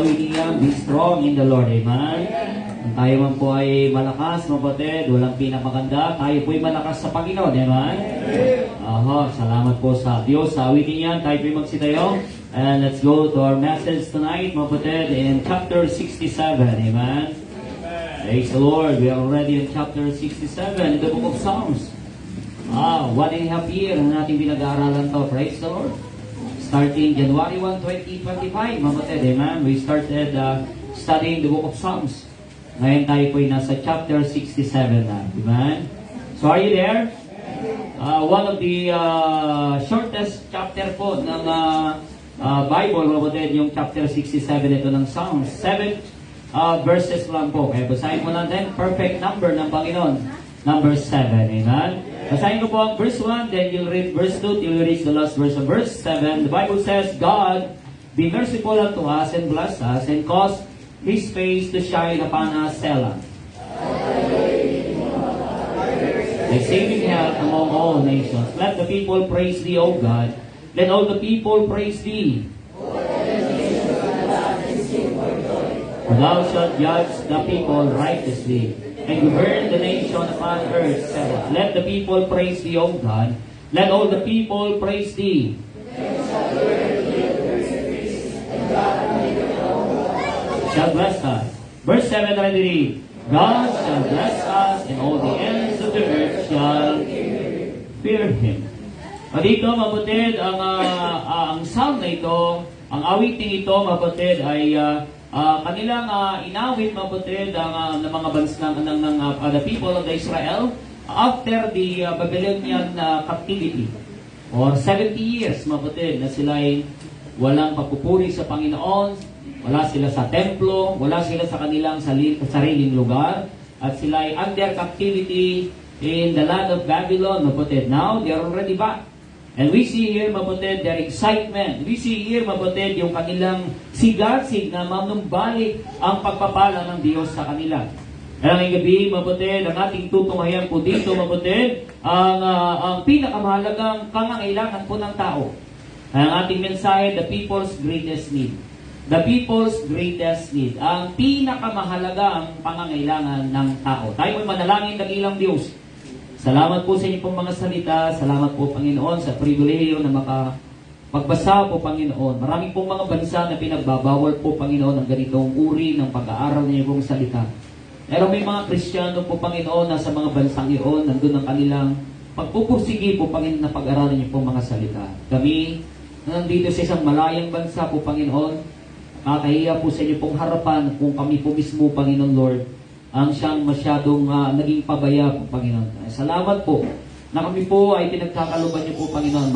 awitin niya, be strong in the Lord. Amen. Kung tayo man po ay malakas, mga kapatid, walang pinamaganda, tayo po ay malakas sa Panginoon. Amen. Salamat po sa Diyos. Sa awitin niya, tayo po ay magsitayo. And let's go to our message tonight, mga kapatid, in chapter 67. Amen. Praise the Lord. We are already in chapter 67 in the book of Psalms. What a happy year na natin pinag-aaralan to. Praise the Lord. Starting January 1, 2025, mga kapatid. Amen. We started studying the book of Psalms. Ngayon tayo po ay nasa chapter 67 na. Amen. So are you there? One of the shortest chapter po ng Bible, mga kapatid, yung chapter 67 ito ng Psalms. 7 verses lang po. Kaya basahin mo natin, perfect number ng Panginoon. Number 7. Amen. Basahin ko po ang verse 1, then you'll read verse 2, you'll reach the last verse of verse 7. The Bible says, God, be merciful unto us and bless us and cause His face to shine upon us, Selah. Thy saving help among all nations. Let the people praise Thee, O God. Let all the people praise Thee. For Thou shalt judge the people righteously, and govern the nation upon earth. Selah. Let the people praise Thee, O God. Let all the people praise Thee. Shall bless us. Verse 7 already read, God shall bless us, and all the ends of the earth shall fear Him. Dito, mapatid, ang psalm na ito, ang awiting ito, mapatid, ay kanilang inawit, mapatid, ng mga bansa ng the people of Israel after the Babylonian captivity. Or 70 years, mapatid, na sila ay walang pagpupuri sa Panginoon. Wala sila sa templo, wala sila sa kanilang sariling lugar, at sila ay under captivity in the land of Babylon, mapatid. Now, they are already back. And we see here, mapatid, their excitement. We see here, mapatid, yung kanilang sigasig na manumbalik ang pagpapala ng Diyos sa kanila. Kaya ngayong gabi, mapatid, ang ating tutunghayan po dito, mapatid, ang pinakamahalagang kangangailangan po ng tao. Ang ating mensahe, the people's greatest need. The people's greatest need. Ang pinakamahalagang pangangailangan ng tao. Tayo ay manalangin ng ilang Diyos. Salamat po sa inyo pong mga salita. Salamat po, Panginoon, sa pribilehiyo na magbasa po, Panginoon. Maraming pong mga bansa na pinagbabawal po, Panginoon, ng ganitong uri ng pag-aaral ng iyong salita. Pero may mga Kristiyano po, Panginoon, na sa mga bansang iyon, nandun ang kanilang pagpupursigi po, Panginoon, na pag-aralan niyo pong mga salita. Kami, na nandito sa isang malayang bansa po, Panginoon, nakakahiya po sa inyo pong harapan kung kami po mismo, Panginoon Lord, ang siyang masyadong naging pabaya po, Panginoon. Salamat po na kami po ay pinagkakaluban niyo po, Panginoon,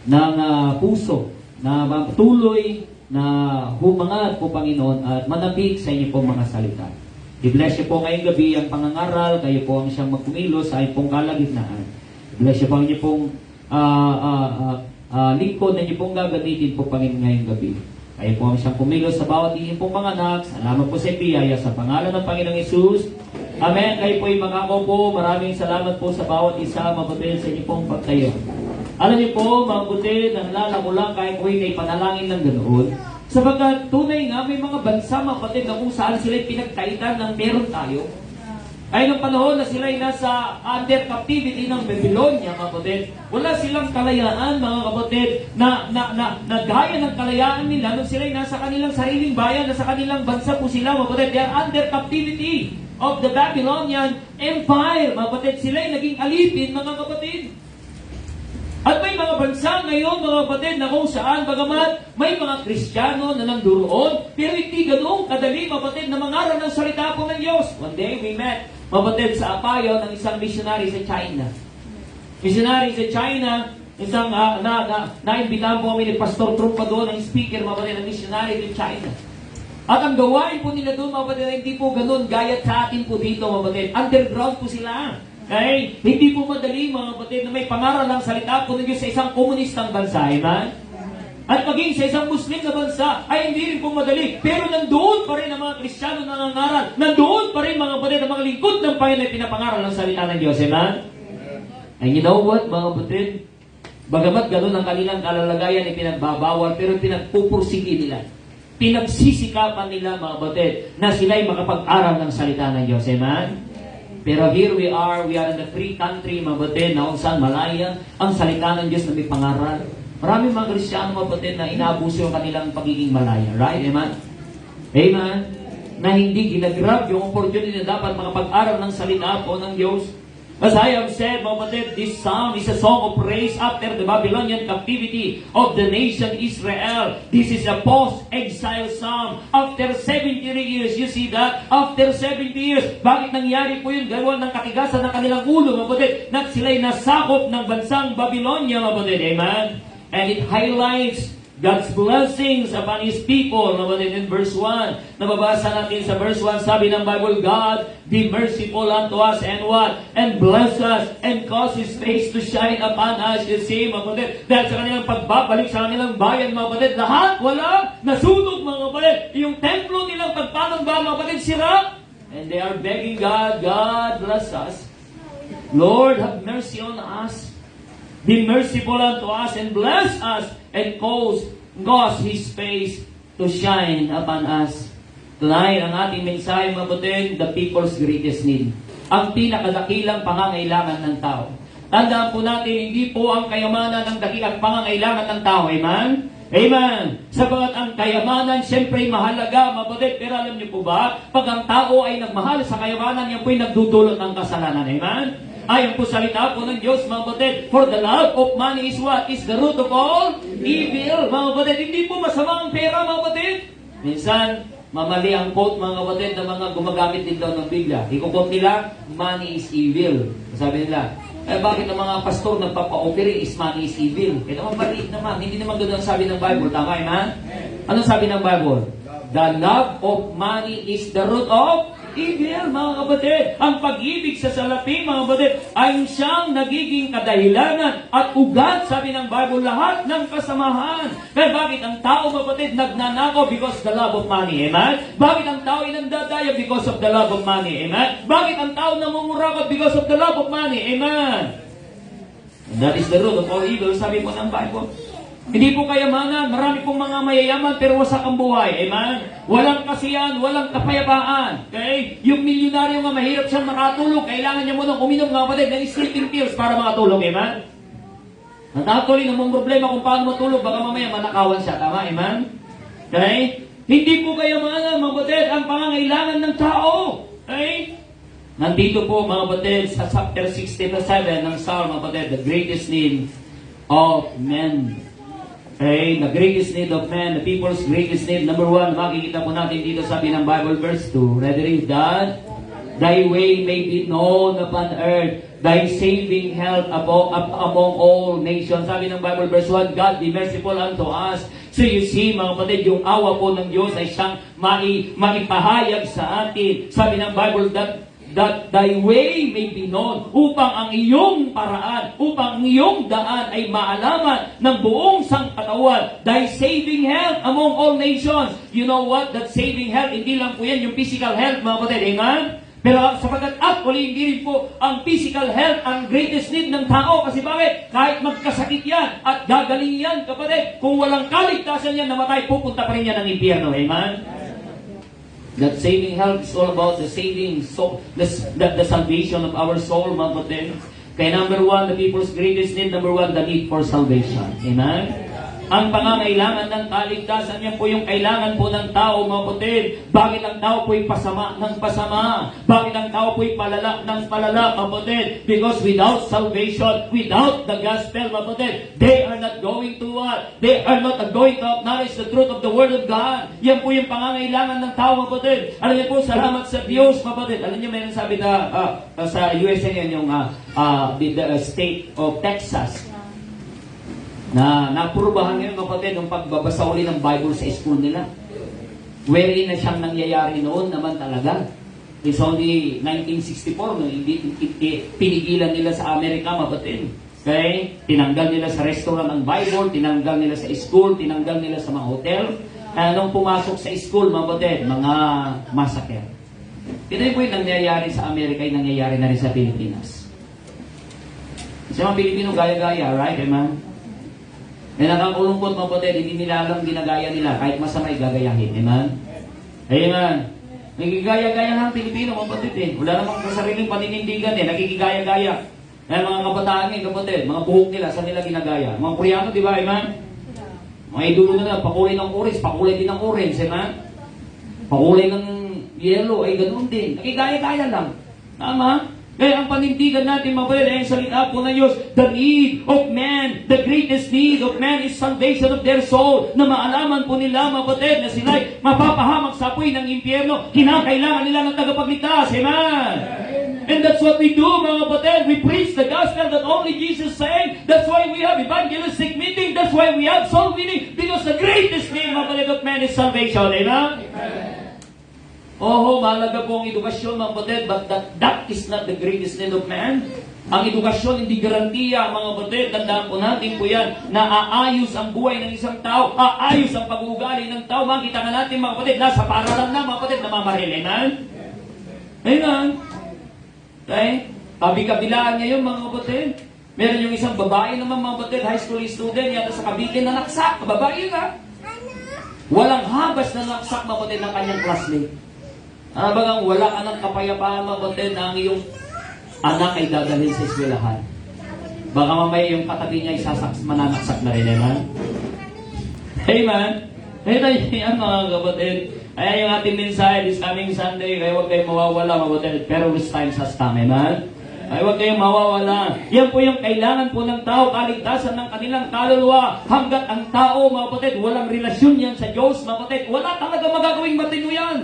ng puso na patuloy na humangad po, Panginoon, at manabik sa inyo pong mga salita. I-bless niyo po ngayong gabi ang pangangaral, kayo po ang siyang magkumilos sa inyong pong kalagitnaan. I-bless niyo po ang inyo pong lingkod na inyo pong gagamitin po, Panginoon, ngayong gabi. Kayo po ang siyang kumilos sa bawat inyong pong mga anak. Salamat po sa biyaya sa pangalan ng Panginoong Hesus. Amen. Kayo po ay makako po. Maraming salamat po sa bawat isa, mapatid, sa inyong pong pagtayo. Alam niyo po, mga kapatid, nalala ko lang kahit po ay panalangin ng ganoon. Sapagkat tunay nga, may mga bansa, mga kapatid, na kung saan sila pinagkaitan ng meron tayo. Ay nung panahon na sila ay nasa under captivity ng Babylonia, mga kapatid, wala silang kalayaan, mga kapatid, na gaya ng kalayaan nila nung sila ay nasa kanilang sariling bayan, nasa kanilang bansa po sila, mga kapatid. They are under captivity of the Babylonian Empire, mga kapatid. Sila ay naging alipin, mga kapatid. At may mga bansa ngayon, mga kapatid, na kung saan, bagamat may mga Kristiyano na nanduroon, pero hindi ganoong kadali, mga kapatid, na mangaral ng salita po ng Diyos. One day, we met, mga kapatid, sa apayo ng isang missionary sa China. Missionary sa China, isang, naimbitahan po kami ni Pastor Trumpa doon, ang speaker, mga kapatid, ng missionary sa China. At ang gawain po nila doon, mga kapatid, hindi po ganoon gaya sa atin po dito, mga kapatid. Underground po sila. Okay? Hindi po madali, mga kapatid, na may pangaral ng salita po ng Diyos sa isang komunistang bansa. Amen? At maging sa isang Muslim na bansa, ay hindi rin po madali. Pero nandoon pa rin ang mga Kristiyano na nangangaral. Nandoon pa rin, mga kapatid, ang mga lingkod ng Panginoon ay pinapangaral ng salita ng Diyos. Amen? And you know what, mga kapatid? Bagamat ganoon ang kanilang kalalagayan ay pinagbabawal, pero pinagpupursigi nila. Pinagsisikapan nila, mga kapatid, na sila'y makapag-aral ng salita ng Diyos. Amen? Pero here we are in a free country, mga kapatid, na kung saan malaya ang salita ng Diyos na may pangaral. Maraming mga Kristiyano, mga kapatid, na inaabuso yung kanilang pagiging malaya. Right? Amen? Amen? Na hindi ginagrab yung opportunity na dapat makapag-aral ng salita po ng Diyos. As I have said, mga kapatid, this psalm is a song of praise after the Babylonian captivity of the nation Israel. This is a post-exile psalm. After 70 years, you see that? After 70 years, bakit nangyari po yun? Gawa ng katigasan ng kanilang ulo, mga kapatid, na sila'y nasakop ng bansang Babylonia, mga kapatid. Amen? And it highlights God's blessings upon His people. Naman in verse 1, nababasa natin sa verse 1, sabi ng Bible, God, be merciful unto us and what? And bless us and cause His face to shine upon us. You see, mga kapatid, dahil sa kanilang pagbabalik sa kanilang bayan, mga kapatid, lahat wala, nasunog, mga kapatid. Yung templo nilang pagpanamba, mga kapatid, sira. And they are begging God, God bless us. Lord, have mercy on us. Be merciful unto us and bless us and cause His face to shine upon us. Tonight, ang ating mensahe, mga kapatid, the people's greatest need. Ang pinakadakilang pangangailangan ng tao. Tandaan po natin, hindi po ang kayamanan ang dakilang pangangailangan ng tao. Amen? Amen. Sabagat ang kayamanan, siyempre mahalaga, mga kapatid. Pero alam niyo po ba, pag ang tao ay nagmahal sa kayamanan, yan po'y nagdudulot ng kasalanan. Amen? Ayon po salita po ng Diyos, mga kapatid, for the love of money is what? Is the root of all evil. Mga kapatid, hindi po masama ang pera, mga kapatid. Minsan, mamali ang quote, mga kapatid, na mga gumagamit din daw ng Biblia. Iko-quote nila, money is evil. Sabi nila, bakit ang mga pastor nagpapa-offering is money is evil? Ito naman mali naman. Hindi naman doon ang sabi ng Bible. Tama, man? Anong sabi ng Bible? The love of money is the root of evil, mga kapatid. Ang pag-ibig sa salapi, mga kapatid, ay siyang nagiging kadahilanan at ugat, sabi ng Bible, lahat ng kasamahan. Kaya bakit ang tao, mga kapatid, nagnanakaw? Because the love of money. Amen? Bakit ang tao ay nandadaya? Because of the love of money. Amen? Bakit ang tao namumurakot? Because of the love of money. Amen? And that is the root of all evil, sabi po ng Bible. Hindi po kayamanan, marami pong mga mayayaman pero wasak ang buhay. Amen? Walang kasiyan, walang kapayapaan. Okay? Yung milyonaryo nga mahirap siyang makatulog, kailangan niya munang uminom nga kapatid ng sleeping pills para makatulog. Amen? At actually, namang problema kung paano matulog, baka mamaya manakawan siya. Tama? Amen? Okay? Hindi po kayamanan, mga kapatid, ang pangangailangan ng tao. Okay? Nandito po, mga kapatid, sa chapter 67 ng Psalm, mga kapatid, the greatest need of men. Okay, the greatest need of man, the people's greatest need. Number 1, makikita po natin dito sabi ng Bible verse 2. Ready read that? Thy way may be known upon earth, thy saving health among all nations. Sabi ng Bible verse 1, God be merciful unto us. So you see, mga kapatid, yung awa po ng Diyos ay siyang maipahayag sa atin. Sabi ng Bible that thy way may be known, upang ang iyong paraan, upang ang iyong daan ay maalaman ng buong sangkatawan. Thy saving health among all nations. You know what? That saving health, hindi lang po yan yung physical health, mga kapatid. Amen? Pero sapagkat actually, hindi rin po ang physical health ang greatest need ng tao. Kasi bakit? Kahit magkasakit yan at gagaling yan, kapatid, kung walang kaligtasan yan, namatay, pupunta pa rin yan ng impyerno. Amen? That saving health is all about the saving soul, the salvation of our soul, mga kapatid. Kaya number 1, the people's greatest need, number 1, the need for salvation. Amen? Ang pangangailangan ng kaligtasan, yan po yung kailangan po ng tao, mga kapatid. Bakit ang tao po'y pasama ng pasama? Bakit ang tao po'y palala ng palala, mga kapatid? Because without salvation, without the gospel, mga kapatid, they are not going to what? They are not going to acknowledge the truth of the Word of God. Yan po yung pangangailangan ng tao, mga kapatid. Alam niyo po, salamat sa Diyos, mga kapatid. Alam niyo, may sabi na sa USA yan, yung the state of Texas, na naaprubahan ngayon, kapatid, ng pagbabasa uli ng Bible sa school nila. Wherein na siyang nangyayari noon naman talaga. It's only 1964, no? Pinigilan nila sa Amerika, kapatid. Okay? Tinanggal nila sa restaurant ang Bible, tinanggal nila sa school, tinanggal nila sa mga hotel. Nung pumasok sa school, mga kapatid, mga massacre. Ito po yung nangyayari sa Amerika, yung nangyayari na rin sa Pilipinas. Sa mga Pilipino, gaya-gaya, right, man? Eh nakakulungkot mga kapatid, hindi nila alam ginagaya nila, kahit masamay gagayahin. Amen? Amen. Nagigaya-gaya ng Pilipino mga kapatid eh. Wala namang sariling paninindigan eh, nagigigaya-gaya. Eh mga kabataan eh, kapatid, mga buhok nila, saan nila ginagaya? Mga Koreano, di ba? Amen? Mga idulo na pakulay ng orange, pakulay din ng orange, amen? Pakulay ng yellow, ay ganoon din. Nagigaya-gaya lang. Tama? Kaya ang panindigan natin, mga kapatid, ay salita po ng Diyos, the need of man, the greatest need of man is salvation of their soul, na maalaman po nila, mga kapatid, na sila'y mapapahamak sa apoy ng impyerno, kinakailangan nila ng tagapagligtas. Amen? And that's what we do, mga kapatid. We preach the gospel that only Jesus saved. That's why we have evangelistic meeting. That's why we have soul winning, because the greatest need, mga kapatid, of man is salvation. Amen? Oho, mahalaga po ang edukasyon, mga kapatid, but that is not the greatest need of man. Ang edukasyon hindi garantiya, mga kapatid, tandaan po natin po yan, na aayos ang buhay ng isang tao, aayos ang pag-uugali ng tao. Makita nga natin, mga kapatid, nasa paralan na, mga kapatid, namamaril. Amen? Amen? Okay? Kabi-kabilaan ngayon, mga kapatid. Meron yung isang babae naman, mga kapatid, high school student, yata sa Cavite na naksak. Babae yun, ha? Walang habas na naksak, mga kapatid, ng kanyang classmate. Bagang wala ka ng kapayapaan, mga kapatid, na ang iyong anak ay dadalhin sa eskwelahan. Baka mamaya yung katabi niya mananaksak na rin, amen? Amen? Ito yan, mga kapatid. Ayan yung ating mensahe this coming Sunday. Kaya huwag kayong mawawala, mga kapatid. Pero this time has come, amen? Ay huwag kayong mawawala. Yan po yung kailangan po ng tao, kaligtasan ng kanilang kaluluwa. Hanggat ang tao, mga kapatid, walang relasyon yan sa Diyos, mga kapatid, wala talaga magagawing matino yan.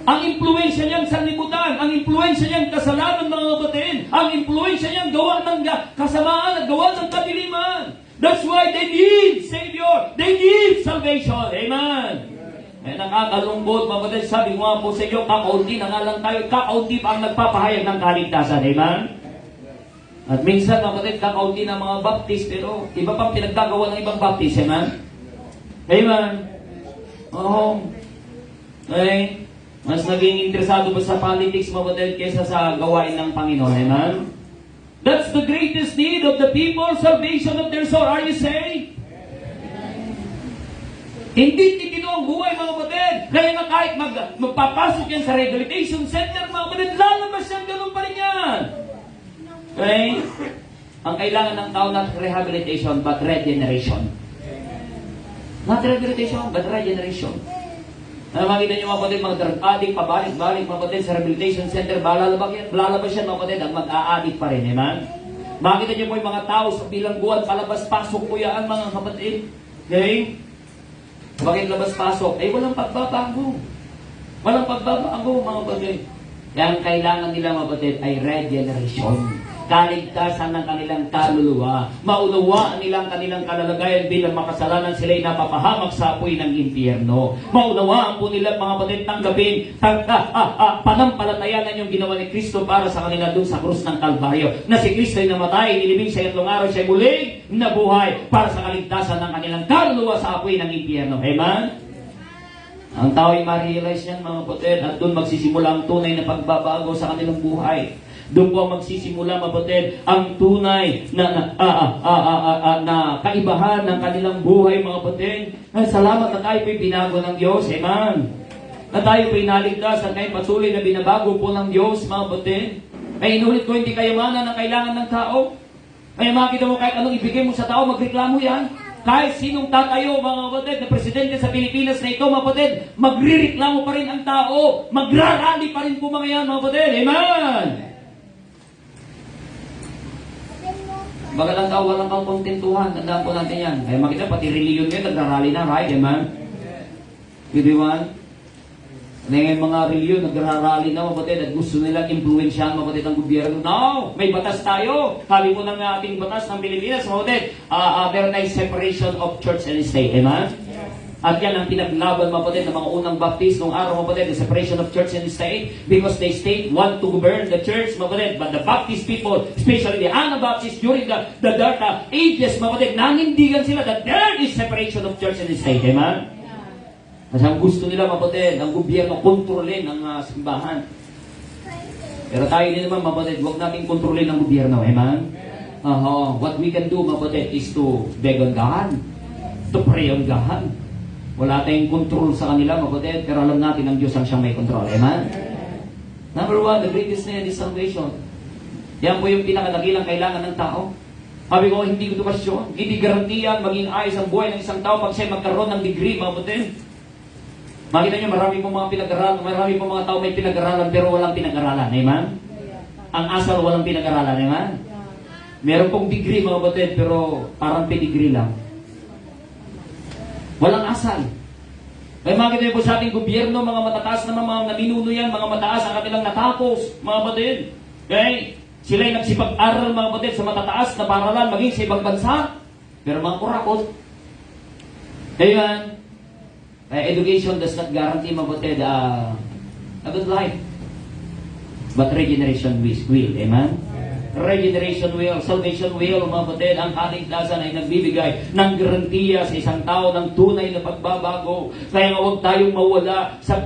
Ang impluensya niyan sa libutan, ang impluensya niyan kasalanan, mga kapatid, ang impluensya niyan gawa ng kasamaan at gawa ng kadiliman. That's why they need Savior. They need salvation. Amen. Eh, nakakalungkot, mga kapatid, sabi ko nga po sa inyo, kakaunti na nga lang tayo, kakaunti pa ang nagpapahayag ng kaligtasan. Amen. At minsan, mga kapatid, kakaunti na mga baptist, pero iba pang pinaggagawa ng ibang baptist. Amen. Amen. Oo. Okay. Mas naging interesado pa sa politics, mga kapatid, kaysa sa gawain ng Panginoon. Amen? That's the greatest need of the people, salvation of their soul. Are you saved? Hindi titino ang buhay, mga kapatid. Kaya nga kahit magpapasok yan sa rehabilitation center, mga kapatid, lalabas yan, ganun pa rin yan. Okay? Ang kailangan ng tao not rehabilitation, but regeneration. Not rehabilitation, but regeneration. Makita niyo, mga kapatid, mga drug addict, pabalik-balik, mga kapatid, sa rehabilitation center, lalabas yan, mga kapatid, ang mag-a-addict pa rin, amen? Makita niyo po yung mga tao sa bilangguan, palabas-pasok po yan, mga kapatid. Okay? Bakit labas-pasok? Eh, walang pagbabago. Walang pagbabago, mga kapatid. Kaya ang kailangan nila, mga kapatid, ay regeneration. Kaligtasan ng kanilang kaluluwa. Maunawaan nilang kanilang kalalagayan bilang makasalanan sila'y napapahamak sa apoy ng impyerno. Maunawaan po nila, mga kapatid, tanggapin, panampalatayanan yung ginawa ni Kristo para sa kanila doon sa krus ng Kalbaryo. Na si Kristo ay namatay, nilibing sa 3 araw, siya muling nabuhay para sa kaligtasan ng kanilang kaluluwa sa apoy ng impyerno. Amen? Ang tao ay ma-realize niyan, mga kapatid, at doon magsisimula ang tunay na pagbabago sa kanilang buhay. Doon po magsisimula, mapatid, ang tunay na kaibahan ng kanilang buhay, mga kapatid. Ay, salamat na tayo po'y binago ng Diyos. Amen. Na tayo po'y naligtas at ngayon patuloy na binabago po ng Diyos, mga kapatid. Ay, inulit ko, hindi kayamanan ang kailangan ng tao. Kaya makita mo, kahit anong ibigay mo sa tao, magreklamo yan. Kahit sinong tatayo, mga kapatid, na presidente sa Pilipinas na ito, mga kapatid, magrireklamo pa rin ang tao. Magrarally pa rin po mga yan, mga kapatid. Amen. Baga lang tao, walang kang kontentuhan. Tandaan po natin yan. Kaya makita, pati religion ngayon, nagrarally na, right? Amen? Everyone? Ngayon mga religion, nagrarally na, mapatid, at gusto nilang impluensyahan, mapatid, ang gobyerno. No! May batas tayo. Sabi po ng ating batas ng Pilipinas, mapatid, there is separation of church and state. Amen? At yan ang pinaglaban, mapatid, ng mga unang baptist noong araw, mapatid, the separation of church and state, because the state want to govern the church, mapatid, but the Baptist people, especially the Anabaptists, during the dark ages, mapatid, nanindigan sila that there is separation of church and state. Amen? Kasi ang gusto nila, mapatid, ang gobyerno kontrolin ang simbahan. Pero tayo din naman, mapatid, huwag natin kontrolin ang gobyerno. Amen? What we can do, mga kapatid, is to beg on God, to pray on God. Wala tayong control sa kanila, mga kapatid, pero alam natin ang Diyos ang siyang may control. Amen? Number one, the greatest need is salvation. Yan po yung pinakadakilang kailangan ng tao. Sabi ko, hindi ko ito kasyon. Hindi garantiyan maging ayos ang buhay ng isang tao pag siya magkaroon ng degree, mga kapatid. Makita nyo, marami pong mga pinag-aralan, marami pong mga tao may pinag-aralan pero walang pinag-aralan. Amen? Ang asal walang pinag-aralan. Amen? Meron pong degree, mga kapatid, pero parang pedigree lang. Walang asal. Kaya makita niyo po sa ating gobyerno, mga matataas na mga naninuno yan, mga mataas ang kanilang natapos, mga kapatid. Okay? Sila'y nagsipag-aral, mga kapatid, sa matataas na paralan, maging sa ibang bansa. Pero mga kurakot. Kaya education does not guarantee, mga kapatid, a good life. But regeneration will. Amen? Regeneration will, salvation will, mga kapatid, ang kaligtasan ay nagbibigay ng garantiya sa isang tao ng tunay na pagbabago. Kaya nga huwag tayong mawala sa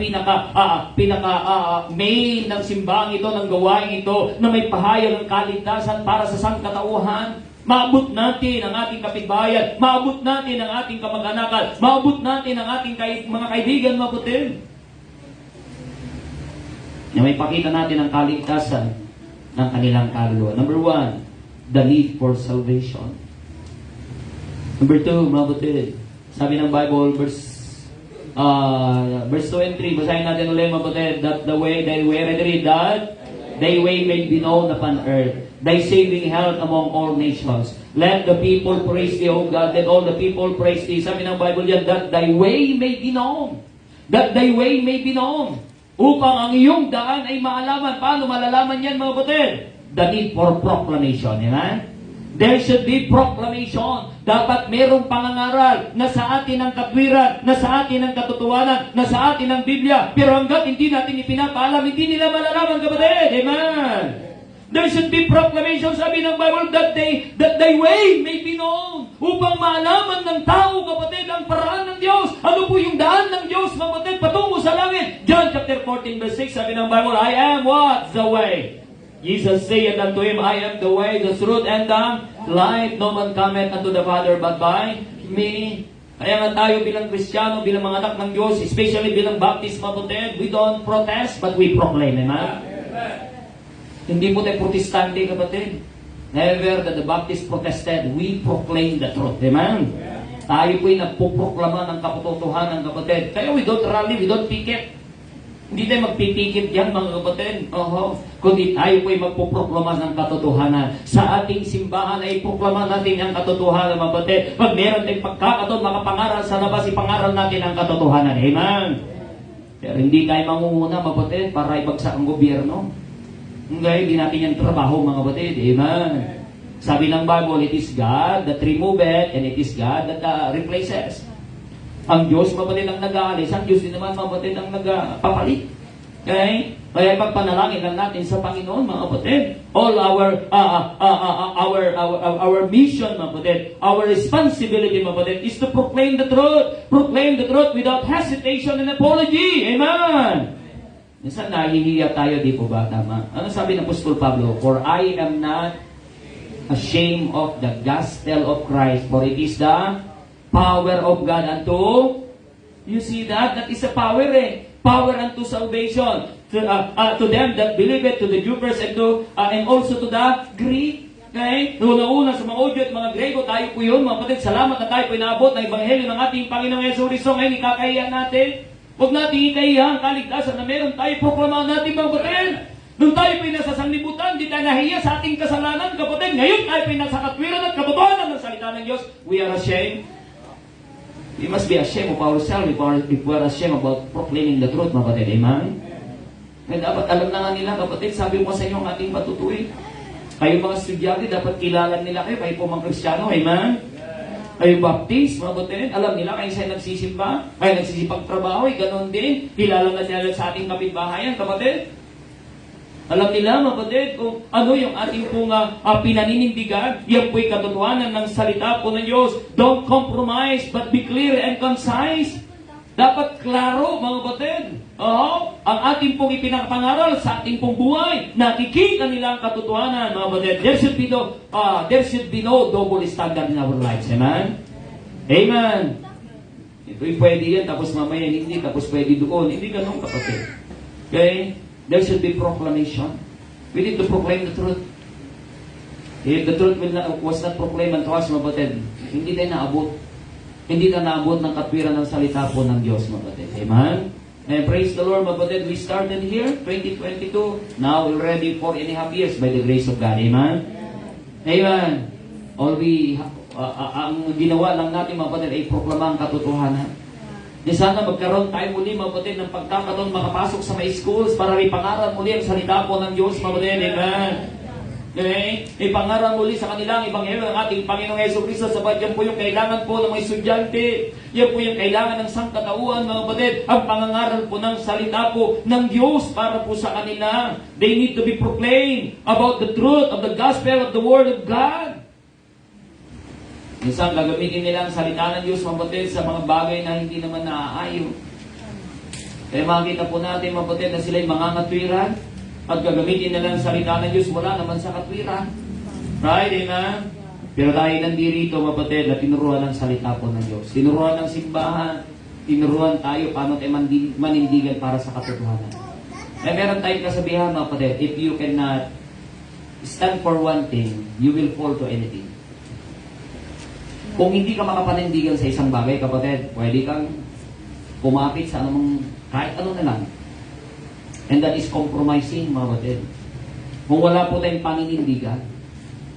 main ng simbang ito, ng gawain ito, na may pahayag ng kaligtasan para sa sangkatauhan. Maabot natin ang ating kapitbayan, maabot natin ang ating kamag-anakan, maabot natin ang ating mga kaibigan, mga kapatid. Na may pakita natin ang kaligtasan ng kanilang kaluluwa. Number one, the need for salvation. Number two, mga kapatid, sabi ng Bible, verse 2 and 3, basahin natin ulit, mga kapatid, that the way they read that thy way may be known upon earth, thy saving health among all nations. Let the people praise thee, O God, let all the people praise thee. Sabi ng Bible yan, that thy way may be known. That thy way may be known. Upang ang iyong daan ay maalaman. Paano malalaman yan, mga kapatid? The need for proclamation. Amen? There should be proclamation. Dapat merong pangangaral na sa atin ang katwiran, na sa atin ang katotohanan, na sa atin ang Biblia. Pero hanggat hindi natin ipinapaalam, hindi nila malalaman, kapatid. Amen? There should be proclamation, sabi ng Bible, that thy way may be known. Upang maalaman ng tao, kapatid, ang paraan ng Diyos. Ano po yung daan ng Diyos, kapatid, patungo sa langit? John chapter 14, verse 6, sabi ng Bible, I am what? The way. Jesus said unto him, I am the way, the truth, and the life. No man cometh unto the Father but by me. Kaya nga tayo bilang Kristiyano, bilang mga anak ng Diyos, especially bilang Baptist, kapatid, we don't protest, but we proclaim. Amen? Hindi po tayo protestante, kapatid. Never that the Baptist protested, we proclaim the truth. Amen? Tayo po'y nagpuproklama ng katotohanan, kapatid. Kaya we don't rally, we don't picket. Hindi tayo magpipikit yan, mga kapatid. Kundi tayo po'y magpuproklama ng katotohanan. Sa ating simbahan ay proklama natin ang katotohanan, mga kapatid. Pag meron tayong pagkakataon, makapangaral sa labas, ipangaral natin ang katotohanan. Amen? Pero hindi tayo mangunguna, mga kapatid, para ibagsak ang gobyerno. Hindi natin yan trabaho, mga kapatid. Amen. Sabi ng Bible, it is God that removeth and it is God that replaces. Ang Diyos, mga kapatid, ang nag-aalis. Ang Diyos din naman, mga kapatid, ang nagpapalit. Okay? Kaya ipagpanalangin lang natin sa Panginoon, mga kapatid. All our mission, mga kapatid, our responsibility, mga kapatid, is to proclaim the truth. Proclaim the truth without hesitation and apology. Amen. Minsan nahihiya tayo, di po ba? Tama. Ano sabi ng Apostol Pablo? For I am not ashamed of the gospel of Christ, for it is the power of God unto, you see that? That is a power Power unto salvation. To them that believe it, to the Jews and also to the Greek. Okay? Una-una sa mga Udyo at mga Grego, tayo po yun. Mga kapatid, salamat na tayo po inaabot ng Ebanghelyo ng ating Panginoong Yesu Cristo. Ngayon, ikakahiya natin. Huwag natin ikahiya ang kaligtasan na meron tayo. Proklamahan natin, mga kapatid. Nung tayo po'y nasa sanlibutan, di tayo nahiya sa ating kasalanan, kapatid. Ngayon tayo po'y nasa katwiran at katotohanan ng salita ng Diyos. We are ashamed. We must be ashamed of ourselves if we are ashamed about proclaiming the truth, mga kapatid. Amen? Kaya dapat alam na nga nila, kapatid, sabi ko sa inyo ang ating patutuin. Kayo mga estudyante, dapat kilala nila kayo po mga Kristiyano. Amen? Kayo Baptist, mga kapatid, alam nila kayo sa'yo nagsisimba, kayo nagsisipagtrabaho, ganon din. Kilala na nila sa ating kapitbahayan, kapatid. Alam nila, mga kapatid, kung ano yung ating pong pinaninindigan, yan po'y katotohanan ng salita po ng Diyos. Don't compromise, but be clear and concise. Dapat klaro, mga kapatid. ang ating pong ipinapangaral sa ating pong buhay, nakikita nila ang katotohanan, mga kapatid. There should be no double standard in our lives. Amen? Amen. Ito'y pwede yan, tapos mamaya hindi, tapos pwede doon. Hindi ganun, kapatid. Okay? There should be proclamation. We need to proclaim the truth. If the truth was not proclaimed unto us, mga kapatid, hindi tayo naabot. Hindi tayo naabot ng katwiran ng salita po ng Diyos, mga kapatid. Amen? And praise the Lord, mga kapatid. We started here, 2022. Now, we're ready 4.5 years by the grace of God. Amen? Amen. Ang ginawa lang natin, mga kapatid, ay proklama ang katotohanan. Di sana magkaroon tayo muli, mga kapatid, ng pagkakataon makapasok sa may schools para ipangaral muli ang salita po ng Diyos, mga kapatid. Amen. Okay? Ipangaral muli sa kanilang Ebanghelyo ng ating Panginoong Jesucristo, sabat yan po yung kailangan po ng mga estudyante. Yan po yung kailangan ng sangkatauhan, mga kapatid. Ang pangangaral po ng salita po ng Diyos para po sa kanila. They need to be proclaimed about the truth of the gospel of the Word of God. Minsan, gagamitin nila ang salita ng Diyos, mga kapatid, sa mga bagay na hindi naman naaayon. Kaya makikita po natin, mga kapatid, na sila'y mangangatwiran at gagamitin nila ang salita ng Diyos mula naman sa katwiran. Right? Amen? Pero dahil nandirito, mga kapatid, na tinuruan ng salita po ng Diyos. Tinuruan ng simbahan. Tinuruan tayo paano tayo manindigan para sa katotohanan. Kaya meron tayong kasabihan, mga kapatid, if you cannot stand for one thing, you will fall to anything. Kung hindi ka makapanindigan sa isang bagay, kapatid, pwede kang kumapit sa anumang, kahit ano na lang. And that is compromising, mga kapatid. Kung wala po tayong paninindigan,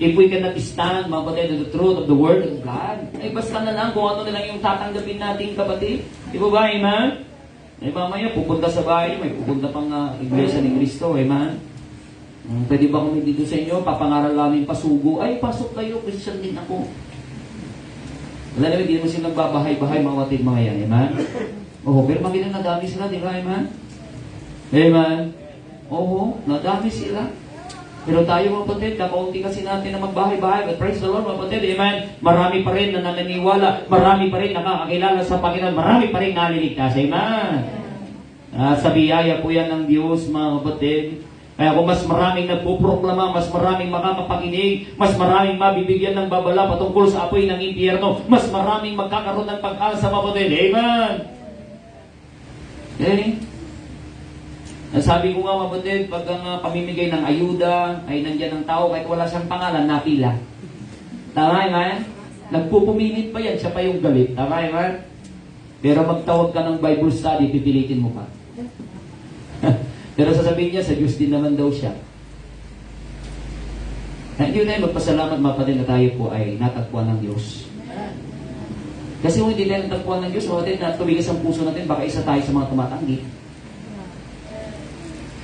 if we cannot stand, mga kapatid, the truth of the Word of God, ay basta na lang kung ano na lang yung tatanggapin natin, kapatid. Di ba ba, amen? Ay mamaya, pupunta sa bahay, may pupunta pang Iglesia ni Cristo, amen? Pwede ba kami dito sa inyo, papangaral namin pasugo, ay pasok kayo, Christian din ako. Wala naman, hindi mo silang nagbabahay-bahay, mga kapatid, mga yan, amen? Oo, pero magiging nadami sila, di ba, amen? Amen? Oo, nadami sila. Pero tayo, mga kapatid, kakaunti kasi natin na magbahay-bahay. But praise the Lord, mga kapatid, amen? Marami pa rin na naniniwala, marami pa rin nakakakilala sa Panginoon, marami pa rin naliligtas, amen? Sa biyaya po yan ng Diyos, mga kapatid. Kaya kung mas maraming nagpuproklama, mas maraming makakapakinig, mas maraming mabibigyan ng babala patungkol sa apoy ng impyerno, mas maraming magkakaroon ng pag-asa, mga kapatid, amen? Okay? Sabi ko nga, mga kapatid, pag ang pamimigay ng ayuda ay nandiyan ang tao, kahit wala siyang pangalan, napila. Tama, amen? Nagpupuminit pa yan, siya pa yung galit. Tama, amen? Pero magtawag ka ng Bible study, pipilitin mo pa. Pero sasabihin niya, sa Diyos din naman daw siya. Hindi tayo magpasalamat, mga kapatid, na tayo po ay natagpuan ng Diyos. Kasi kung hindi tayo natagpuan ng Diyos, mga kapatid, na tumigas ang puso natin, baka isa tayo sa mga tumatanggi.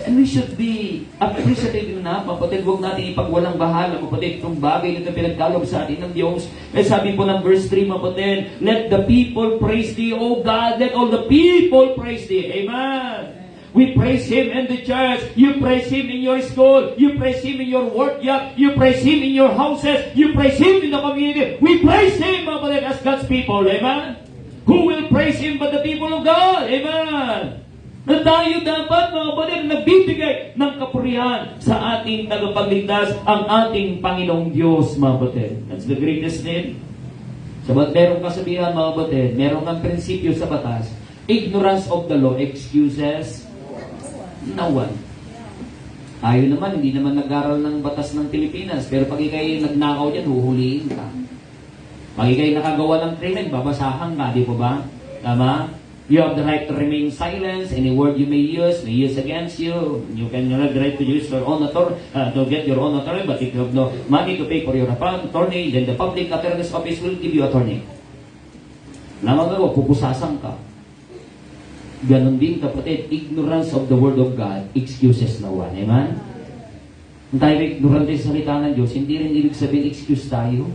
And we should be appreciative na, kapatid, huwag natin ipagwalang bahala, kapatid, itong bagay na pinagkalob sa atin ng Diyos. Eh sabi po ng verse 3, kapatid, let the people praise thee, O God, let all the people praise thee. Amen. We praise Him in the church. You praise Him in your school. You praise Him in your workshop. You praise Him in your houses. You praise Him in the community. We praise Him, mga kapatid, as God's people. Amen. Who will praise Him but the people of God? Amen. Na tayo dapat, mga kapatid, nagbibigay ng kapurihan sa ating tagapagligtas, ang ating Panginoong Diyos, mga kapatid. That's the greatest name. Sabat merong kasabihan, mga kapatid, merong ang prinsipyo sa batas. Ignorance of the law excuses no one. Tayo naman, hindi naman nag-aral ng batas ng Pilipinas, pero pag ikay nagnakaw dyan, huhulihin ka. Pag ikay nakagawa ng krimen, babasahan ka, di po ba? Tama? You have the right to remain silent. Any word you may use against you. You can have the right to use your own authority, to get your own authority. But if you have no money to pay for your attorney, then the public attorney's office will give you attorney. Lamang ako, pupusasan ka. Ganon din, kapatid, ignorance of the Word of God excuses no one. Amen? Kung tayo ignorante sa salita ng Diyos, hindi rin ibig sabihin excuse tayo.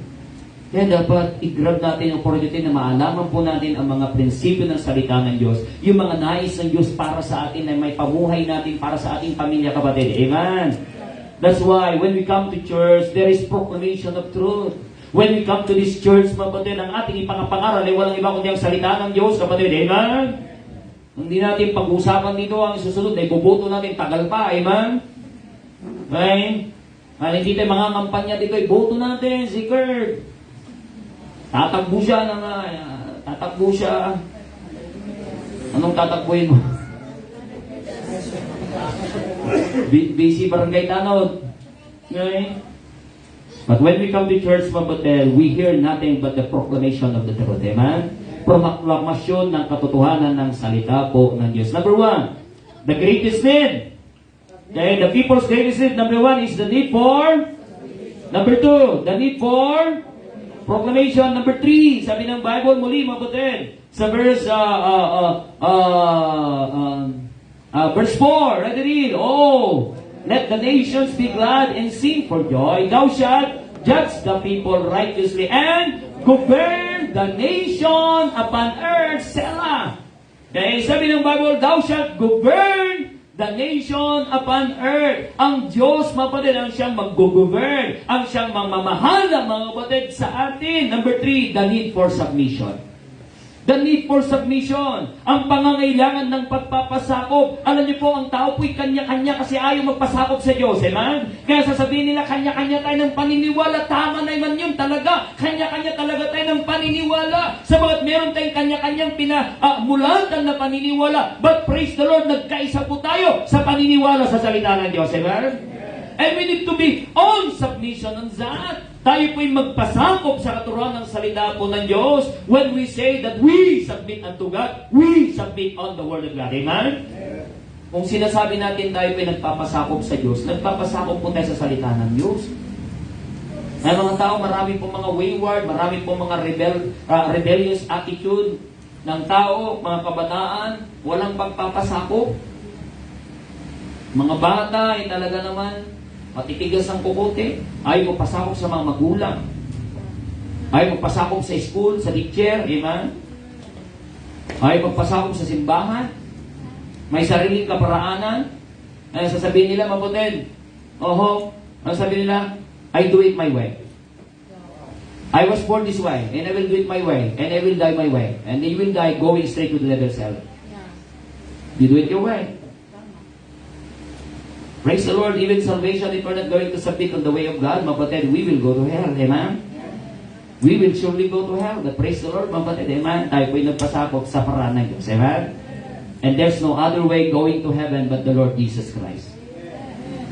Kaya dapat i-grab natin ang opportunity na maalaman po natin ang mga prinsipyo ng salita ng Diyos. Yung mga nais ng Diyos para sa atin na may pamuhay natin para sa ating pamilya, kapatid. Amen? That's why when we come to church, there is proclamation of truth. When we come to this church, kapatid, ang ating ipangapangaral ay walang iba kundi ang salita ng Diyos, kapatid. Amen? Hindi natin pag-usapan dito ang susunod na iboboto natin tagal pa, amen? Okay? Hindi tayo mga kampanya dito, iboto natin si Kurt. Tatakbo siya ng, tatakbo siya. Anong tatakbuhin mo? Busy barangay tanod. Okay? But when we come to church, mabutel, we hear nothing but the proclamation of the truth. Amen? Proklamasyon ng katotohanan ng salita po ng Diyos. Number 1, the greatest need. Okay, the people's greatest need. Number 1 is the need for. Number 2, the need for proclamation. Number 3, sabi ng Bible muli, mabutin. Sa verse verse 4, ready read. Oh, let the nations be glad and sing for joy. Thou shalt judge the people righteously and govern the nation upon earth. Selah. Okay, sabi ng Bible, thou shalt govern the nation upon earth. Ang Diyos, mga kapatid, ang siyang mag-govern, ang siyang mamamahal ng mga kapatid sa atin. Number 3, the need for submission. The need for submission. Ang pangangailangan ng pagpapasakop. Alam niyo po, ang tao po'y kanya-kanya kasi ayaw magpasakop sa Diyos. Amen? Kaya sasabihin nila, kanya-kanya tayo ng paniniwala. Tama na naman yun talaga. Kanya-kanya talaga tayo ng paniniwala. Sabagat meron tayong kanya-kanyang pinamulatan na paniniwala. But praise the Lord, nagkaisa po tayo sa paniniwala sa salita ng Diyos. Amen? And we need to be on submission on that. Tayo po'y magpasakop sa katuruan ng salita po ng Diyos when we say that we submit unto God, we submit on the Word of God. Amen? Kung sinasabi natin tayo po'y nagpapasakop sa Diyos, nagpapasakop po tayo sa salita ng Diyos. May mga tao, marami po mga wayward, marami po mga rebellious attitude ng tao, mga kabataan, walang pagpapasakop. Mga bata, talaga naman, matitigas ang kukote, ayaw magpasakop sa mga magulang, ayaw magpasakop sa school, sa teacher, amen? Ayaw magpasakop sa simbahan, may sariling kaparaanan, ay sasabihin nila, mabutin, ang sasabihin nila, I do it my way. I was born this way, and I will do it my way, and I will die my way, and they will die going straight to the devil's hell. You do it your way. Praise the Lord, even salvation, if we're not going to submit on the way of God, mapatid, we will go to hell. Amen? We will surely go to hell. But praise the Lord, mapatid, amen? Tayo po'y nagpasakop sa paraan ng Diyos. Amen? And there's no other way going to heaven but the Lord Jesus Christ.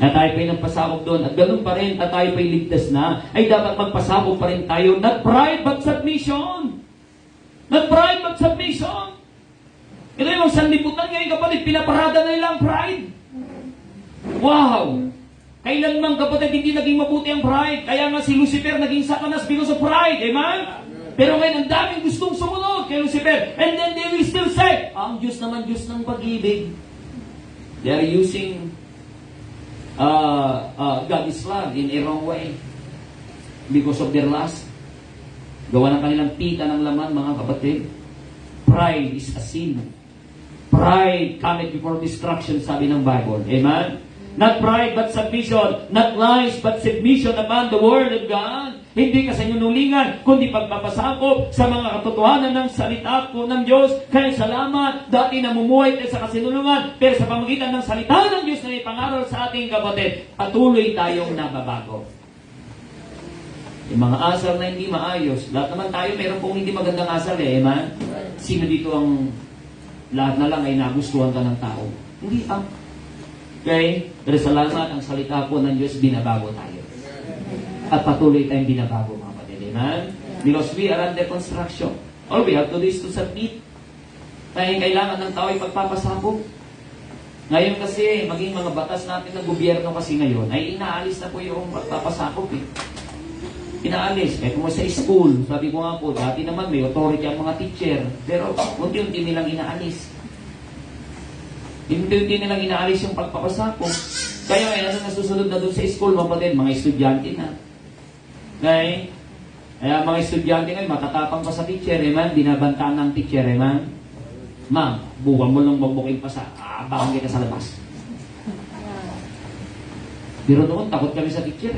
Na tayo po'y nagpasakop doon. At ganun pa rin, at tayo po'y ligtas na, ay dapat magpasakop pa rin tayo. Not pride, but submission. Not pride, but submission. Ito yung sanlibutan ngayon, kapatid, pinaparada na nila ang pride. Wow! Kailanman, kapatid, hindi naging mabuti ang pride. Kaya nga si Lucifer naging satanas because of pride. Amen? Pero ngayon, ang daming gustong sumunod kay Lucifer. And then they will still say, ang Diyos naman, Diyos ng pag-ibig. They are using God is love in a wrong way. Because of their lust. Gawa ng kanilang pita ng laman, mga kapatid. Pride is a sin. Pride cometh before destruction, sabi ng Bible. Amen? Not pride, but submission. Not lies, but submission upon the Word of God. Hindi kasinungalingan, kundi pagpapasakop sa mga katotohanan ng salita po ng Diyos. Kaya salamat, dati namumuhay tayo sa kasinungalingan, pero sa pamagitan ng salita ng Diyos na ipangaral sa ating kapatid, patuloy tayong nababago. Yung mga asal na hindi maayos, lahat naman tayo meron pong hindi magandang asal amen? Sino dito ang lahat na lang ay nagustuhan ka ng tao? Hindi Okay? Pero salamat, ang salita po ng Diyos, binabago tayo. At patuloy tayong binabago, mga kapatid. Amen? Because we are under construction. All we have to do is to submit. Kaya kailangan ng tao ay pagpapasakop. Ngayon kasi, maging mga batas natin ng gobyerno kasi ngayon, ay inaalis na po yung pagpapasakop Inaalis. Kaya kung sa school, sabi ko nga po, dati naman may authority ang mga teacher. Pero unti-unti nilang inaalis. Hindi nilang inaalis yung pagpapasakop. Kaya ngayon, ano nasusunod na doon sa school, mapatid, mga estudyante na. Okay? Kaya mga estudyante ngayon, matatapang pa sa teacher, amen? Binabantaan ng teacher, amen? Ma'am, buwan mo lang mabuking pa sa, bakang kita sa labas. Pero noon, takot kami sa teacher,